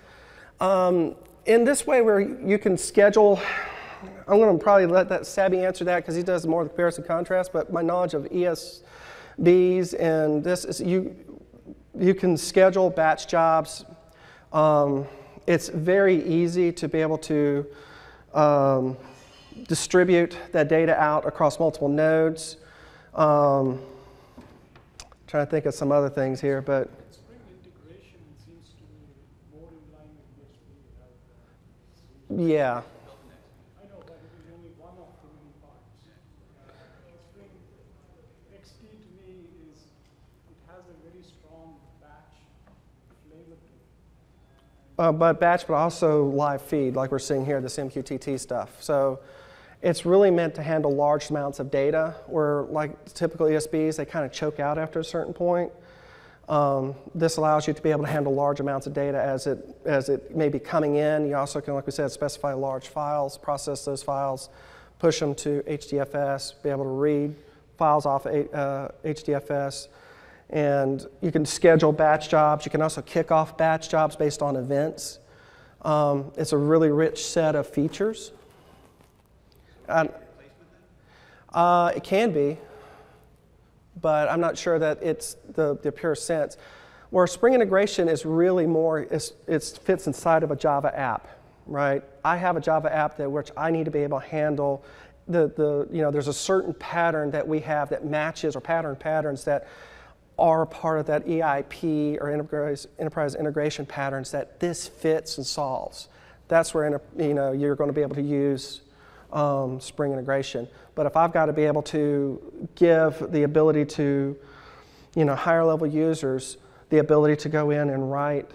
In this way where you can schedule, I'm going to probably let that Sabby answer that because he does more of the comparison contrast, but my knowledge of ESBs and this is you can schedule batch jobs. It's very easy to be able to distribute that data out across multiple nodes. Trying to think of some other things here, but Spring integration seems to be more in line with ESB. Yeah. I know, but it is only one of the many parts. Spring XD to me it has a very strong batch flavor to it. But batch, but also live feed, like we're seeing here, this MQTT stuff. So, It's really meant to handle large amounts of data, where like typical ESBs, they kind of choke out after a certain point. This allows you to be able to handle large amounts of data as it may be coming in. You also can, like we said, specify large files, process those files, push them to HDFS, be able to read files off HDFS, and you can schedule batch jobs. You can also kick off batch jobs based on events. It's a really rich set of features. It can be, but I'm not sure that it's the pure sense. Where Spring integration is really more, it fits inside of a Java app, right? I have a Java app which I need to be able to handle there's a certain pattern that we have that matches, or patterns that are part of that EIP or enterprise integration patterns that this fits and solves. That's where you're going to be able to use Spring integration. But if I've got to be able to give the ability to higher level users the ability to go in and write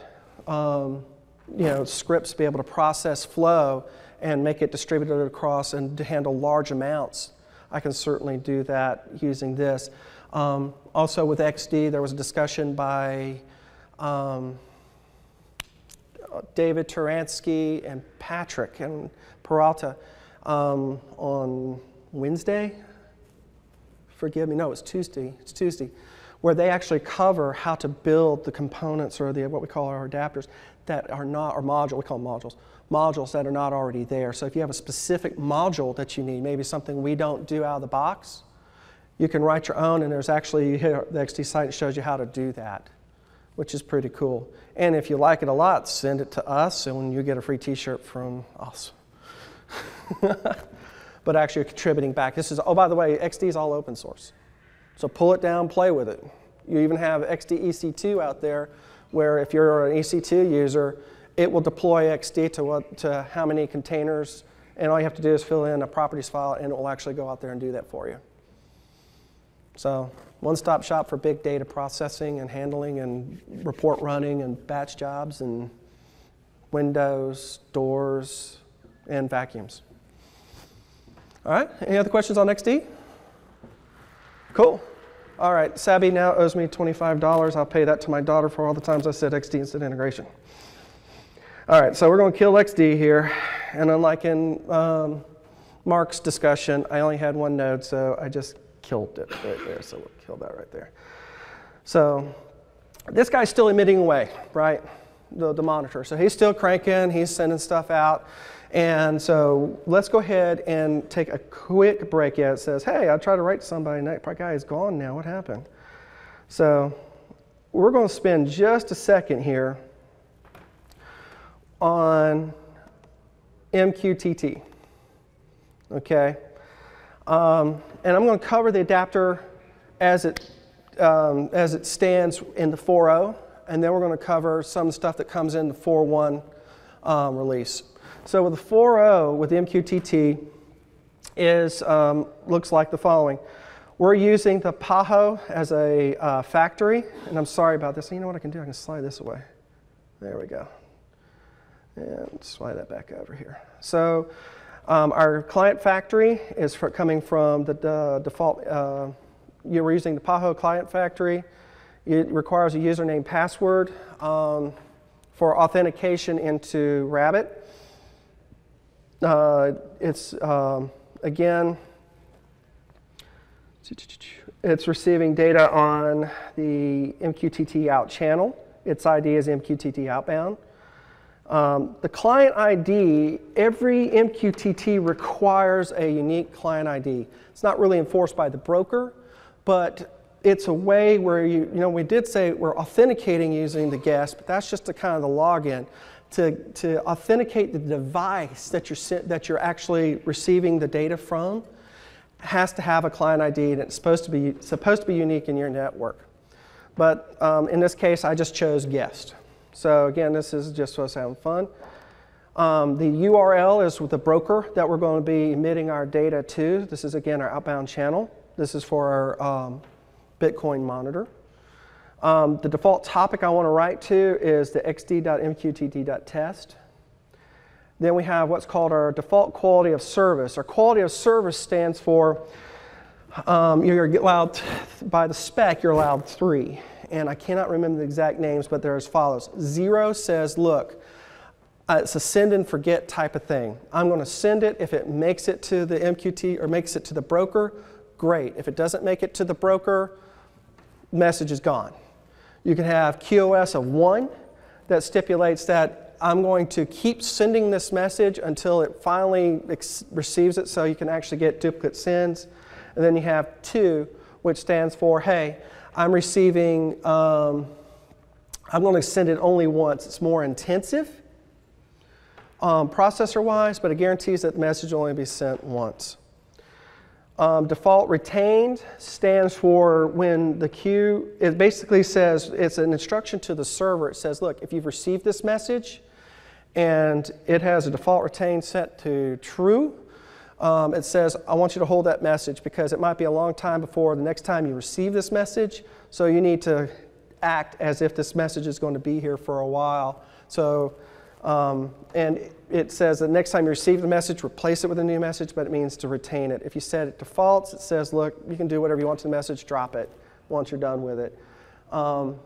scripts to be able to process flow and make it distributed across and to handle large amounts, I can certainly do that using this. Also with XD, there was a discussion by David Turansky and Patrick and Peralta on Wednesday. Forgive me, no, it's Tuesday. It's Tuesday, where they actually cover how to build the components or what we call our adapters that are not, or module, we call them modules that are not already there. So if you have a specific module that you need, maybe something we don't do out of the box, you can write your own, and there's actually, you hit the XD site, it shows you how to do that, which is pretty cool. And if you like it a lot, send it to us, and you get a free t-shirt from us. But actually you're contributing back. This is, oh, by the way, XD is all open source. So pull it down, play with it. You even have XD EC2 out there, where if you're an EC2 user, it will deploy XD to how many containers, and all you have to do is fill in a properties file, and it will actually go out there and do that for you. So one-stop shop for big data processing and handling and report running and batch jobs and windows, doors, and vacuums. All right, any other questions on XD? Cool. All right, Sabby now owes me $25. I'll pay that to my daughter for all the times I said XD instead of integration. All right, so we're going to kill XD here. And unlike in Mark's discussion, I only had one node, so I just killed it right there. So we'll kill that right there. So this guy's still emitting away, right? The monitor. So he's still cranking, he's sending stuff out. And so let's go ahead and take a quick break. Yeah, it says, hey, I tried to write to somebody, and that guy is gone now. What happened? So we're going to spend just a second here on MQTT. Okay? And I'm going to cover the adapter as it stands in the 4.0, and then we're going to cover some stuff that comes in the 4.1 release. So with the 4.0, with the MQTT, looks like the following. We're using the PAHO as a factory, and I'm sorry about this. You know what I can do? I can slide this away. There we go. And slide that back over here. So our client factory is coming from the default. We're using the PAHO client factory. It requires a username password for authentication into Rabbit. Again, it's receiving data on the MQTT out channel. Its ID is MQTT outbound. The client ID, every MQTT requires a unique client ID. It's not really enforced by the broker, but it's a way where we did say we're authenticating using the guest, but that's just the kind of the login. To authenticate the device that you're actually receiving the data from has to have a client ID, and it's supposed to be unique in your network. But in this case, I just chose guest. So again, this is just supposed to have fun. The URL is with the broker that we're going to be emitting our data to. This is again our outbound channel. This is for our Bitcoin monitor. The default topic I want to write to is the xd.mqtt.test. Then we have what's called our default quality of service. Our quality of service stands for, you're allowed, by the spec, you're allowed 3. And I cannot remember the exact names, but they're as follows. 0 says, look, it's a send and forget type of thing. I'm going to send it. If it makes it to the MQT or makes it to the broker, great. If it doesn't make it to the broker, message is gone. You can have QoS of 1 that stipulates that I'm going to keep sending this message until it finally receives it, so you can actually get duplicate sends. And then you have 2, which stands for, hey, I'm receiving, I'm going to send it only once. It's more intensive processor-wise, but it guarantees that the message will only be sent once. Default retained stands for when the queue, it basically says, it's an instruction to the server. It says, look, if you've received this message and it has a default retained set to true, it says, I want you to hold that message because it might be a long time before the next time you receive this message, so you need to act as if this message is going to be here for a while. So, and it says that next time you receive the message, replace it with a new message, but it means to retain it. If you set it defaults, it says, look, you can do whatever you want to the message, drop it once you're done with it. So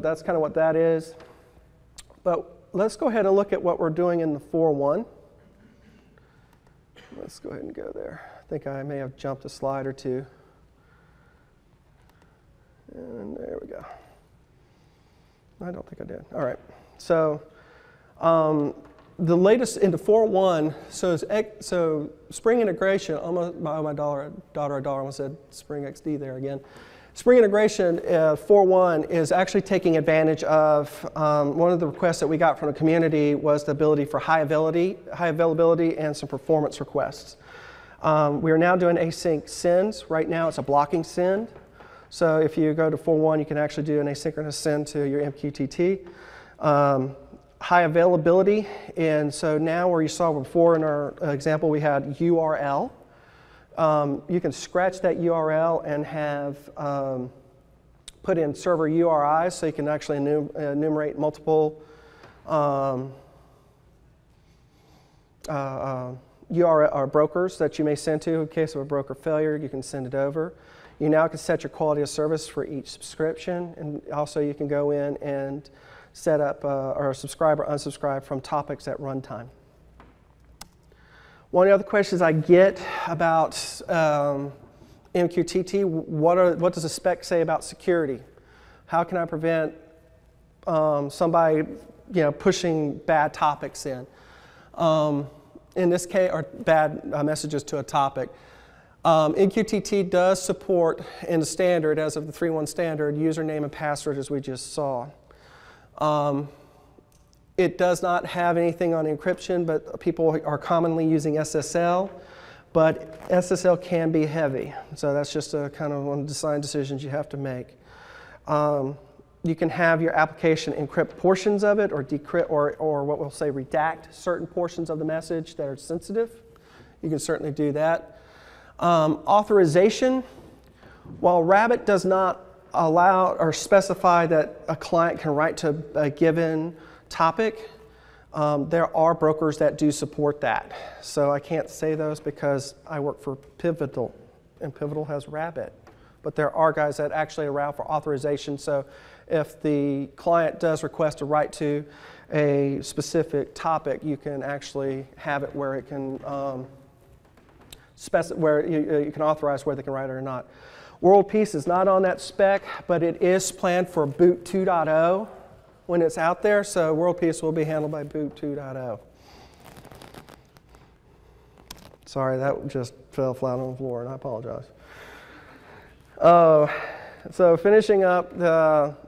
that's kind of what that is. But let's go ahead and look at what we're doing in the 4.1. Let's go ahead and go there. I think I may have jumped a slide or two. And there we go. I don't think I did. All right. So the latest into 4.1, so Spring integration, almost my daughter almost said Spring XD there again. Spring integration 4.1 is actually taking advantage of one of the requests that we got from the community was the ability for high availability and some performance requests. We are now doing async sends. Right now it's a blocking send. So if you go to 4.1, you can actually do an asynchronous send to your MQTT. High availability, and so now where you saw before in our example we had URL. You can scratch that URL and have put in server URIs, so you can actually enumerate multiple URL or brokers that you may send to. In case of a broker failure, you can send it over. You now can set your quality of service for each subscription, and also you can go in and set up or subscribe or unsubscribe from topics at runtime. One of the other questions I get about MQTT, what does the spec say about security? How can I prevent somebody pushing bad topics in this case, or bad messages to a topic? MQTT does support in the standard, as of the 3.1 standard, username and password as we just saw. It does not have anything on encryption, but people are commonly using SSL. But SSL can be heavy, so that's just a kind of one of the design decisions you have to make. You can have your application encrypt portions of it, or decrypt, or what we'll say redact certain portions of the message that are sensitive. You can certainly do that. Authorization, while Rabbit does not allow or specify that a client can write to a given topic, there are brokers that do support that. So I can't say those because I work for Pivotal, and Pivotal has Rabbit. But there are guys that actually allow for authorization. So if the client does request to write to a specific topic, you can actually have it where it can where you can authorize whether they can write it or not. World Peace is not on that spec, but it is planned for Boot 2.0 when it's out there, so World Peace will be handled by Boot 2.0. Sorry, that just fell flat on the floor, and I apologize. So finishing up,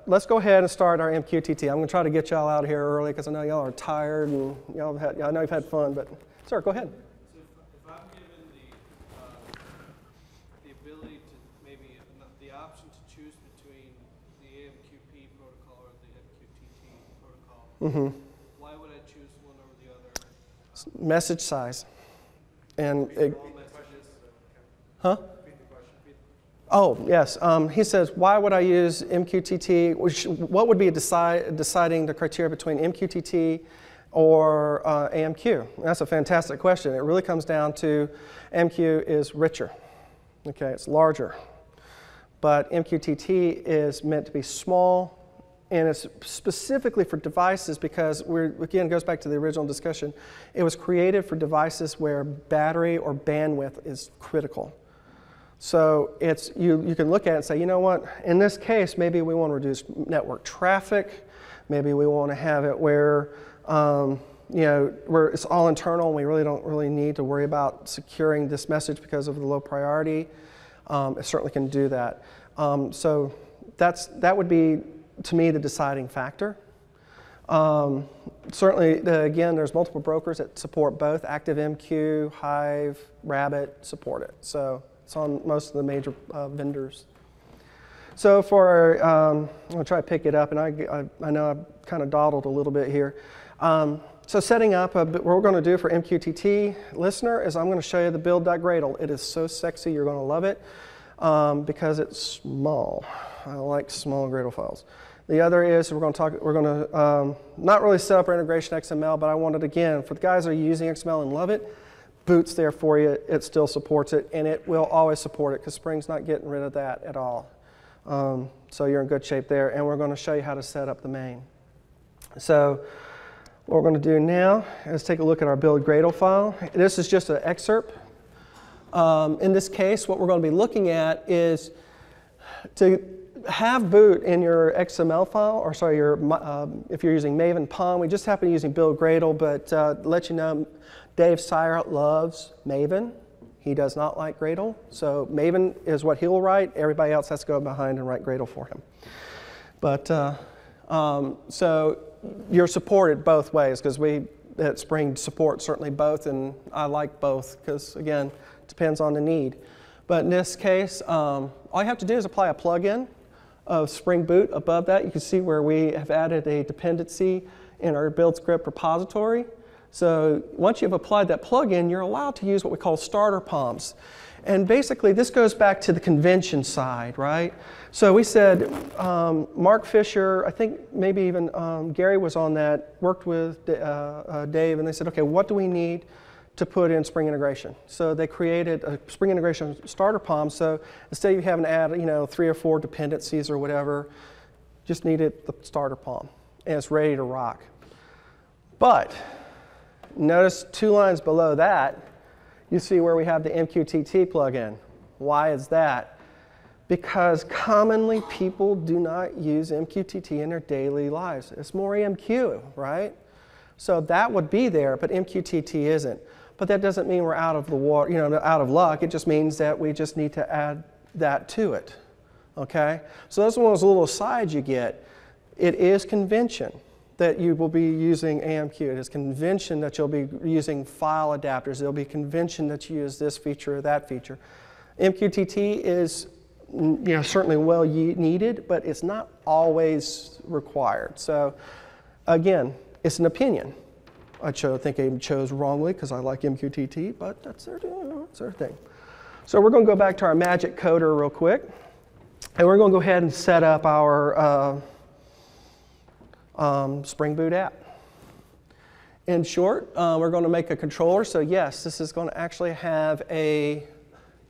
let's go ahead and start our MQTT. I'm going to try to get y'all out of here early because I know y'all are tired, and I know you've had fun, but sir, go ahead. If I'm given the ability to maybe the option to choose between the AMQP protocol or the MQTT protocol, why would I choose one over the other? Message size. And huh? Oh, yes. He says, why would I use MQTT? What would be deciding the criteria between MQTT or AMQ? That's a fantastic question. It really comes down to MQ is richer. Okay, it's larger. But MQTT is meant to be small, and it's specifically for devices because again, it goes back to the original discussion. It was created for devices where battery or bandwidth is critical. So you can look at it and say, you know what, in this case, maybe we want to reduce network traffic. Maybe we want to have it where, where it's all internal and we really don't need to worry about securing this message because of the low priority. It certainly can do that. So that would be, to me, the deciding factor. Certainly, again, there's multiple brokers that support both. ActiveMQ, Hive, Rabbit support it. So it's on most of the major vendors. So for, I'm going to try to pick it up, and I know I've kind of dawdled a little bit here. So setting up, what we're going to do for MQTT listener is I'm going to show you the build.gradle. It is so sexy, you're going to love it because it's small. I like small Gradle files. The other is we're going to not really set up our integration XML, but I wanted, again, for the guys that are using XML and love it, Boot's there for you. It still supports it, and it will always support it because Spring's not getting rid of that at all. So you're in good shape there, and we're going to show you how to set up the main. So what we're going to do now is take a look at our build Gradle file. This is just an excerpt. In this case, what we're going to be looking at is to have boot in your XML file, or sorry, if you're using Maven POM. We just happen to be using build Gradle, but to let you know, Dave Seyer loves Maven. He does not like Gradle, so Maven is what he'll write. Everybody else has to go behind and write Gradle for him. But so you're supported both ways because we at Spring support certainly both, and I like both because again, it depends on the need. But in this case, all you have to do is apply a plugin of Spring Boot above that. You can see where we have added a dependency in our build script repository. So once you've applied that plugin, you're allowed to use what we call starter POMs. And basically, this goes back to the convention side, right? So we said, Mark Fisher, I think maybe even Gary was on that, worked with Dave, and they said, okay, what do we need to put in Spring Integration? So they created a Spring Integration starter POM. So instead of having to add, 3 or 4 dependencies or whatever, just needed the starter POM, and it's ready to rock. But notice 2 lines below that, you see where we have the MQTT plugin. Why is that? Because commonly people do not use MQTT in their daily lives. It's more AMQ, right? So that would be there, but MQTT isn't. But that doesn't mean we're out of the water, out of luck. It just means that we just need to add that to it. Okay? So those are one of those little asides you get. It is convention that you will be using AMQ. It is convention that you'll be using file adapters. There'll be convention that you use this feature or that feature. MQTT is certainly well needed, but it's not always required. So again, it's an opinion. I think I chose wrongly because I like MQTT, but that's their thing. So we're going to go back to our magic coder real quick, and we're going to go ahead and set up our Spring Boot app. In short, we're going to make a controller. So yes, this is going to actually have a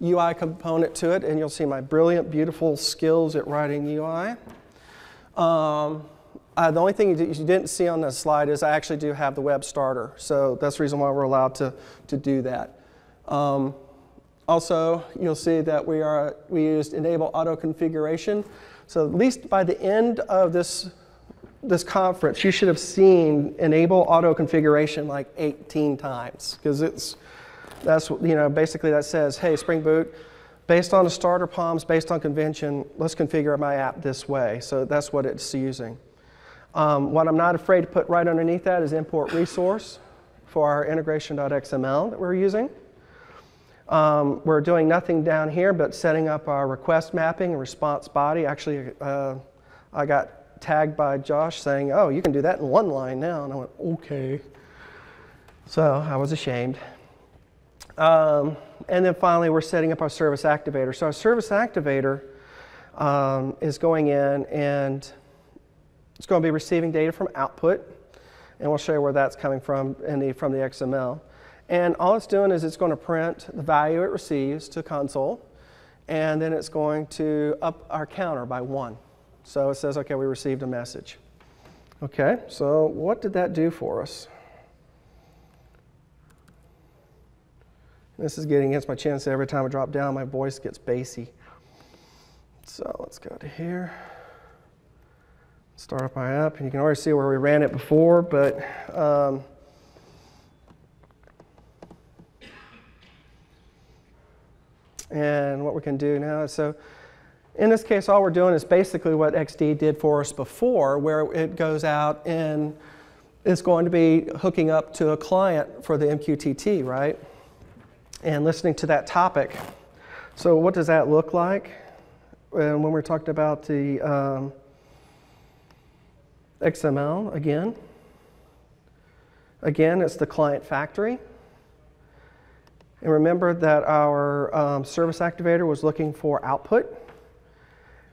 UI component to it, and you'll see my brilliant, beautiful skills at writing UI. The only thing you didn't see on this slide is I actually do have the web starter. So that's the reason why we're allowed to do that. Also, you'll see that we used enable auto configuration. So at least by the end of this conference, you should have seen enable auto configuration like 18 times because that's basically that says, hey, Spring Boot, based on the starter POMs, based on convention, let's configure my app this way. So that's what it's using. What I'm not afraid to put right underneath that is import resource for our integration.xml that we're using. We're doing nothing down here but setting up our request mapping and response body. Actually, I got tagged by Josh saying, oh, you can do that in 1 line now. And I went, okay. So I was ashamed. And then finally, we're setting up our service activator. So our service activator is going in and it's going to be receiving data from output. And we'll show you where that's coming from from the XML. And all it's doing is it's going to print the value it receives to console, and then it's going to up our counter by 1. So it says, okay, we received a message. Okay, so what did that do for us? This is getting against my chin, so every time I drop down, my voice gets bassy. So let's go to here. Start up my app, and you can already see where we ran it before, but and what we can do now is, so in this case, all we're doing is basically what XD did for us before, where it goes out and it's going to be hooking up to a client for the MQTT, right? And listening to that topic. So what does that look like? And when we're talking about the XML again, it's the client factory. And remember that our service activator was looking for output.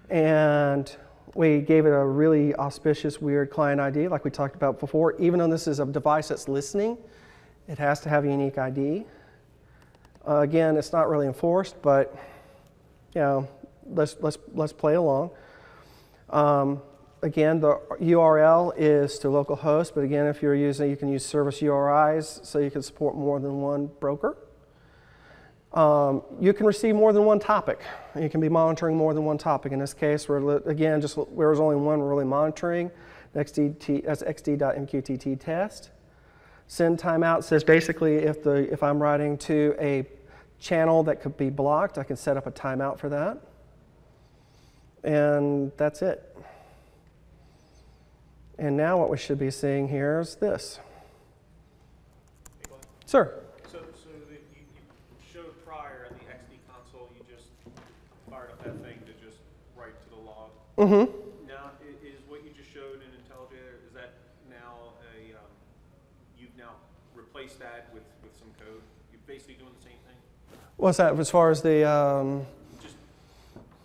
And we gave it a really auspicious, weird client ID, like we talked about before. Even though this is a device that's listening, it has to have a unique ID. Again, it's not really enforced, but you know, let's play along. Again, the URL is to localhost, but again, if you're using, you can use service URIs, so you can support more than one broker. You can receive more than one topic. You can be monitoring more than one topic. In this case, there was only one we're really monitoring. That's xd.mqtt test. Send timeout says basically if I'm writing to a channel that could be blocked, I can set up a timeout for that. And that's it. And now what we should be seeing here is this. Sir? So you showed prior in the XD console, you just fired up that thing to just write to the log. Mm-hmm. Now, is what you just showed in IntelliJ, is that now you've now replaced that with some code? You're basically doing the same thing? What's that as far as the... Just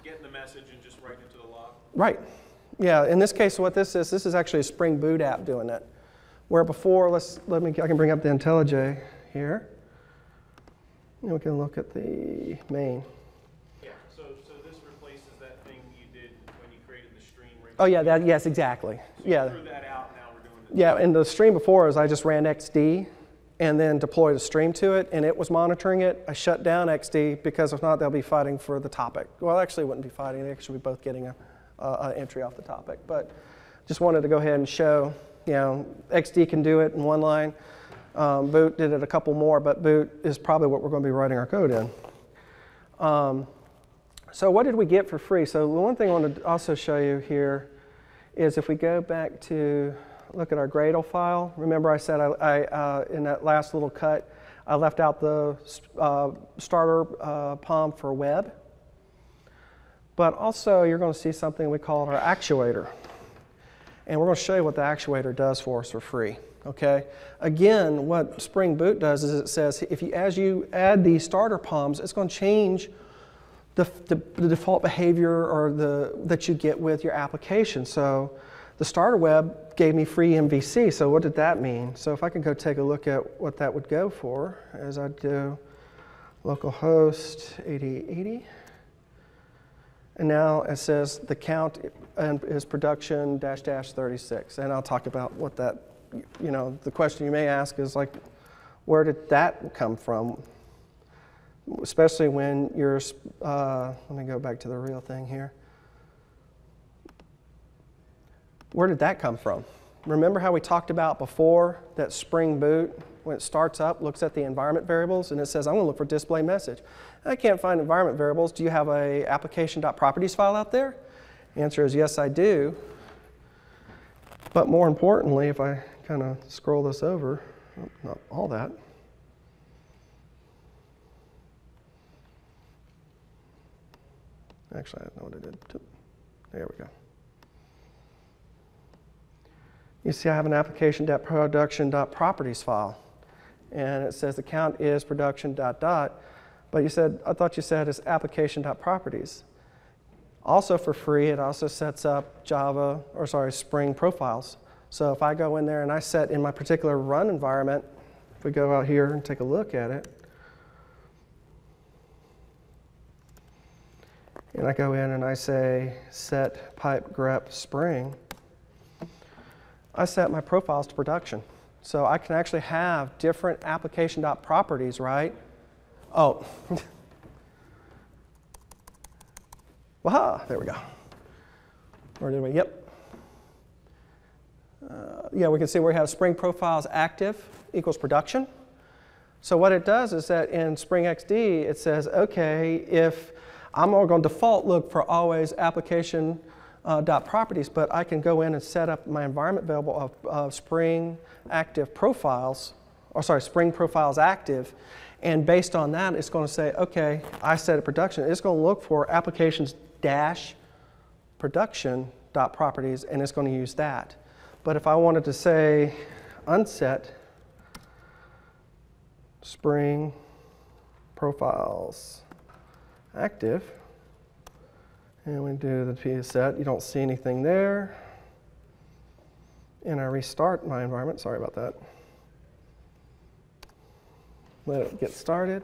getting the message and just writing it to the log? Right. Yeah, in this case, what this is actually a Spring Boot app doing it. Where before, I can bring up the IntelliJ here. And we can look at the main. Yeah, so this replaces that thing you did when you created the stream. Right? Oh yeah, yes, exactly. So yeah. You threw that out, now we're doing it. Yeah, and the stream before is I just ran XD and then deployed a stream to it, and it was monitoring it. I shut down XD because if not, they'll be fighting for the topic. Well, actually, it wouldn't be fighting. They actually be both getting an entry off the topic. But just wanted to go ahead and show, XD can do it in one line. Boot did it a couple more, but Boot is probably what we're going to be writing our code in. So what did we get for free? So the one thing I want to also show you here is if we go back to look at our Gradle file. Remember I said I in that last little cut, I left out the starter POM for web. But also you're going to see something we call our actuator. And we're going to show you what the actuator does for us for free. Okay. Again, what Spring Boot does is it says as you add these starter POMs, it's going to change the default behavior or that you get with your application. So the starter web gave me free MVC. So what did that mean? So if I can go take a look at what that would go for, as I do localhost 8080. And now it says the count is production --36. And I'll talk about what that, the question you may ask is like, where did that come from? Especially when you're, let me go back to the real thing here. Where did that come from? Remember how we talked about before that Spring Boot, when it starts up, looks at the environment variables and it says, I'm going to look for display message. I can't find environment variables. Do you have a application.properties file out there? The answer is yes, I do. But more importantly, if I kind of scroll this over, not all that. Actually, I don't know what I did. There we go. You see I have an application.production.properties file. And it says the count is production ... But I thought you said it's application.properties. Also for free, it also sets up Spring profiles. So if I go in there and I set in my particular run environment, if we go out here and take a look at it, and I go in and I say set pipe grep spring, I set my profiles to production. So I can actually have different application.properties, right? Oh. Waha, there we go. Or did we? Yep. Yeah, we can see where we have Spring Profiles active equals production. So what it does is that in Spring XD, it says, okay, if I'm going to default look for always application .properties, but I can go in and set up my environment variable of Spring active profiles, or sorry, Spring Profiles active, and based on that, it's going to say, okay, I set a production. It's going to look for applications dash production.properties, and it's going to use that. But if I wanted to say unset Spring Profiles active, and we do the P set, you don't see anything there. And I restart my environment, sorry about that. Let it get started.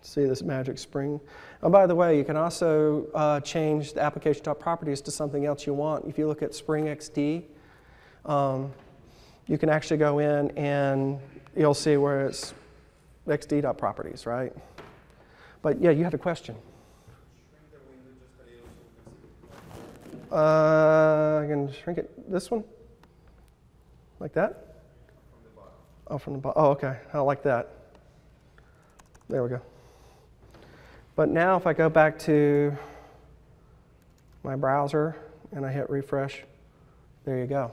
See this magic spring. Oh, by the way, you can also change the application.properties to something else you want. If you look at Spring XD, you can actually go in and you'll see where it's xd.properties, right? But yeah, you had a question. I can shrink it, this one? Like that? Oh, from the bottom. Oh, okay. I like that. There we go. But now if I go back to my browser and I hit refresh, there you go.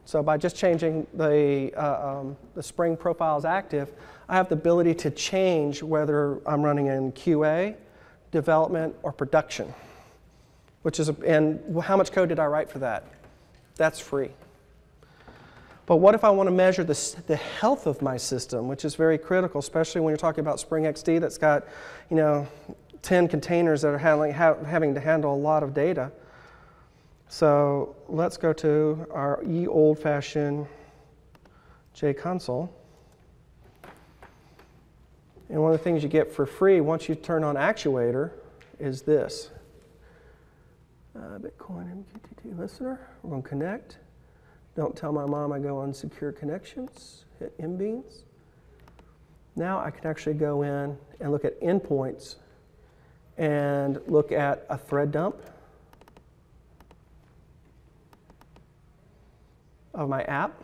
So by just changing the Spring Profiles active, I have the ability to change whether I'm running in QA, development, or production. Which is, and how much code did I write for that? That's free. But what if I want to measure the health of my system, which is very critical, especially when you're talking about Spring XD that's got, 10 containers that are having to handle a lot of data. So let's go to our old-fashioned JConsole. And one of the things you get for free once you turn on Actuator is this. Bitcoin MQTT listener. We're going to connect. Don't tell my mom I go on secure connections. Hit mbeans. Now I can actually go in and look at endpoints and look at a thread dump of my app.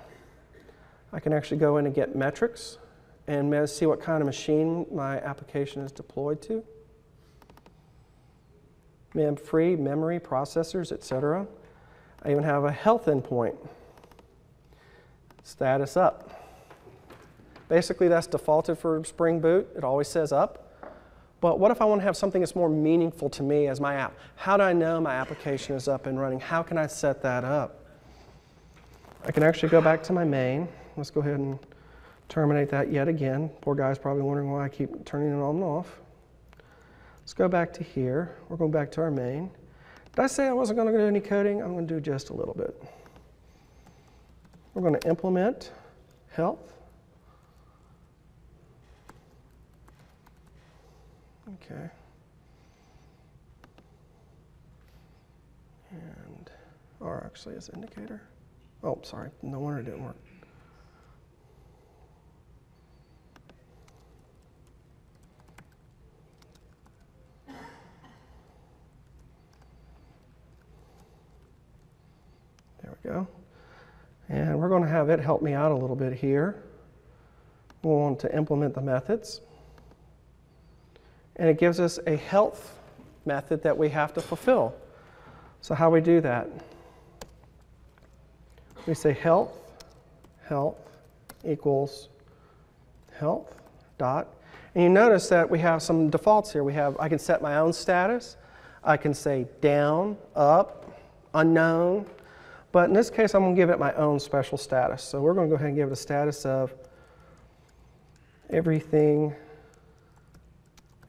I can actually go in and get metrics and see what kind of machine my application is deployed to. Free memory, processors, etc. I even have a health endpoint. Status up. Basically, that's defaulted for Spring Boot. It always says up. But what if I want to have something that's more meaningful to me as my app? How do I know my application is up and running? How can I set that up? I can actually go back to my main. Let's go ahead and terminate that yet again. Poor guy's probably wondering why I keep turning it on and off. Let's go back to here. We're going back to our main. Did I say I wasn't going to do any coding? I'm going to do just a little bit. We're going to implement health. Okay. And, or actually it's indicator. Oh, sorry. No wonder it didn't work. There we go. And we're going to have it help me out a little bit here. We want to implement the methods. And it gives us a health method that we have to fulfill. So how we do that? We say health equals health dot. And you notice that we have some defaults here. I can set my own status. I can say down, up, unknown. But in this case, I'm going to give it my own special status. So we're going to go ahead and give it a status of everything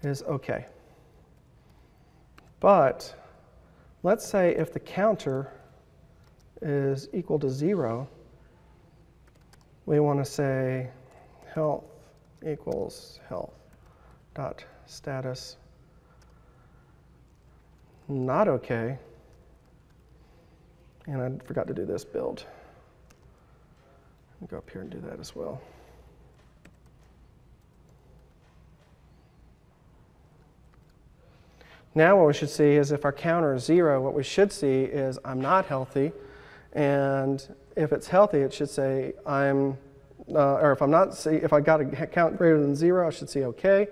is okay. But let's say if the counter is equal to 0, we want to say health equals health dot status not okay. And I forgot to do this build. Let me go up here and do that as well. Now what we should see is if our counter is 0, what we should see is I'm not healthy. And if it's healthy, it should say I'm, or if I'm not, if I got a count greater than 0, I should see okay.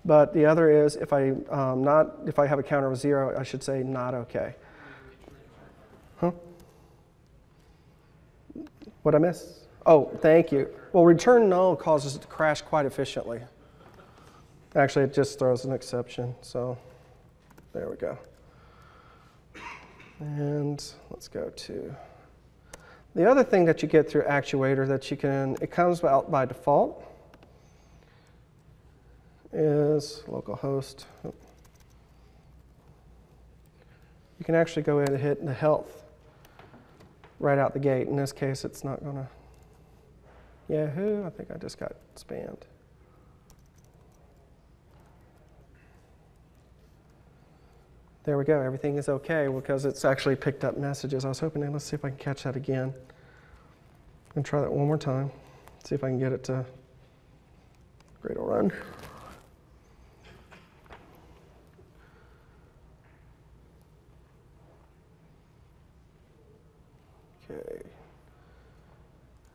But the other is if I have a counter of 0, I should say not okay. Huh? What'd I miss? Oh, thank you. Well, return null causes it to crash quite efficiently. Actually, it just throws an exception. So there we go. And let's go to the other thing that you get through actuator that you can, it comes out by default, is localhost. You can actually go ahead and hit the health right out the gate. In this case, it's not going to Yahoo. I think I just got spammed. There we go. Everything is okay because it's actually picked up messages. I was hoping, let's see if I can catch that again. I'm going to try that one more time. See if I can get it to Gradle run. Okay.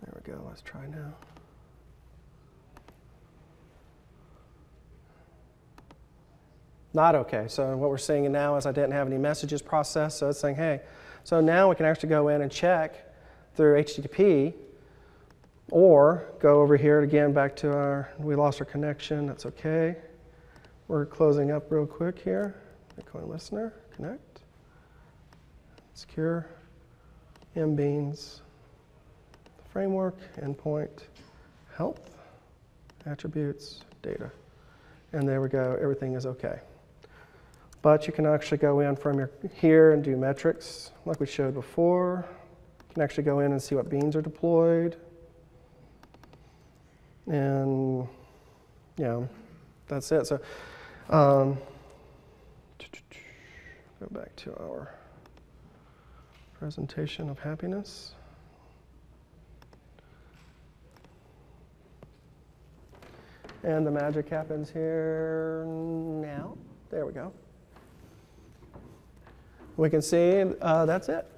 There we go. Let's try now. Not okay. So what we're seeing now is I didn't have any messages processed. So it's saying, hey, so now we can actually go in and check through HTTP or go over here again back to our, we lost our connection. That's okay. We're closing up real quick here. Bitcoin listener, connect. Secure, mbeans, framework, endpoint, health, attributes, data. And there we go. Everything is okay. But you can actually go in from here and do metrics like we showed before. You can actually go in and see what beans are deployed. And yeah, that's it. So go back to our presentation of happiness. And the magic happens here now. There we go. We can see that's it.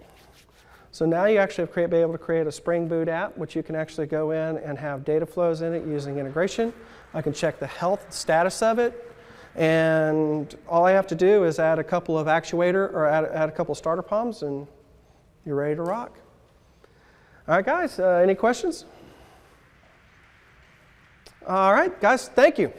So now you actually be able to create a Spring Boot app, which you can actually go in and have data flows in it using integration. I can check the health status of it. And all I have to do is add a couple of actuator or add a couple of starter POMs, and you're ready to rock. All right, guys, any questions? All right, guys, thank you.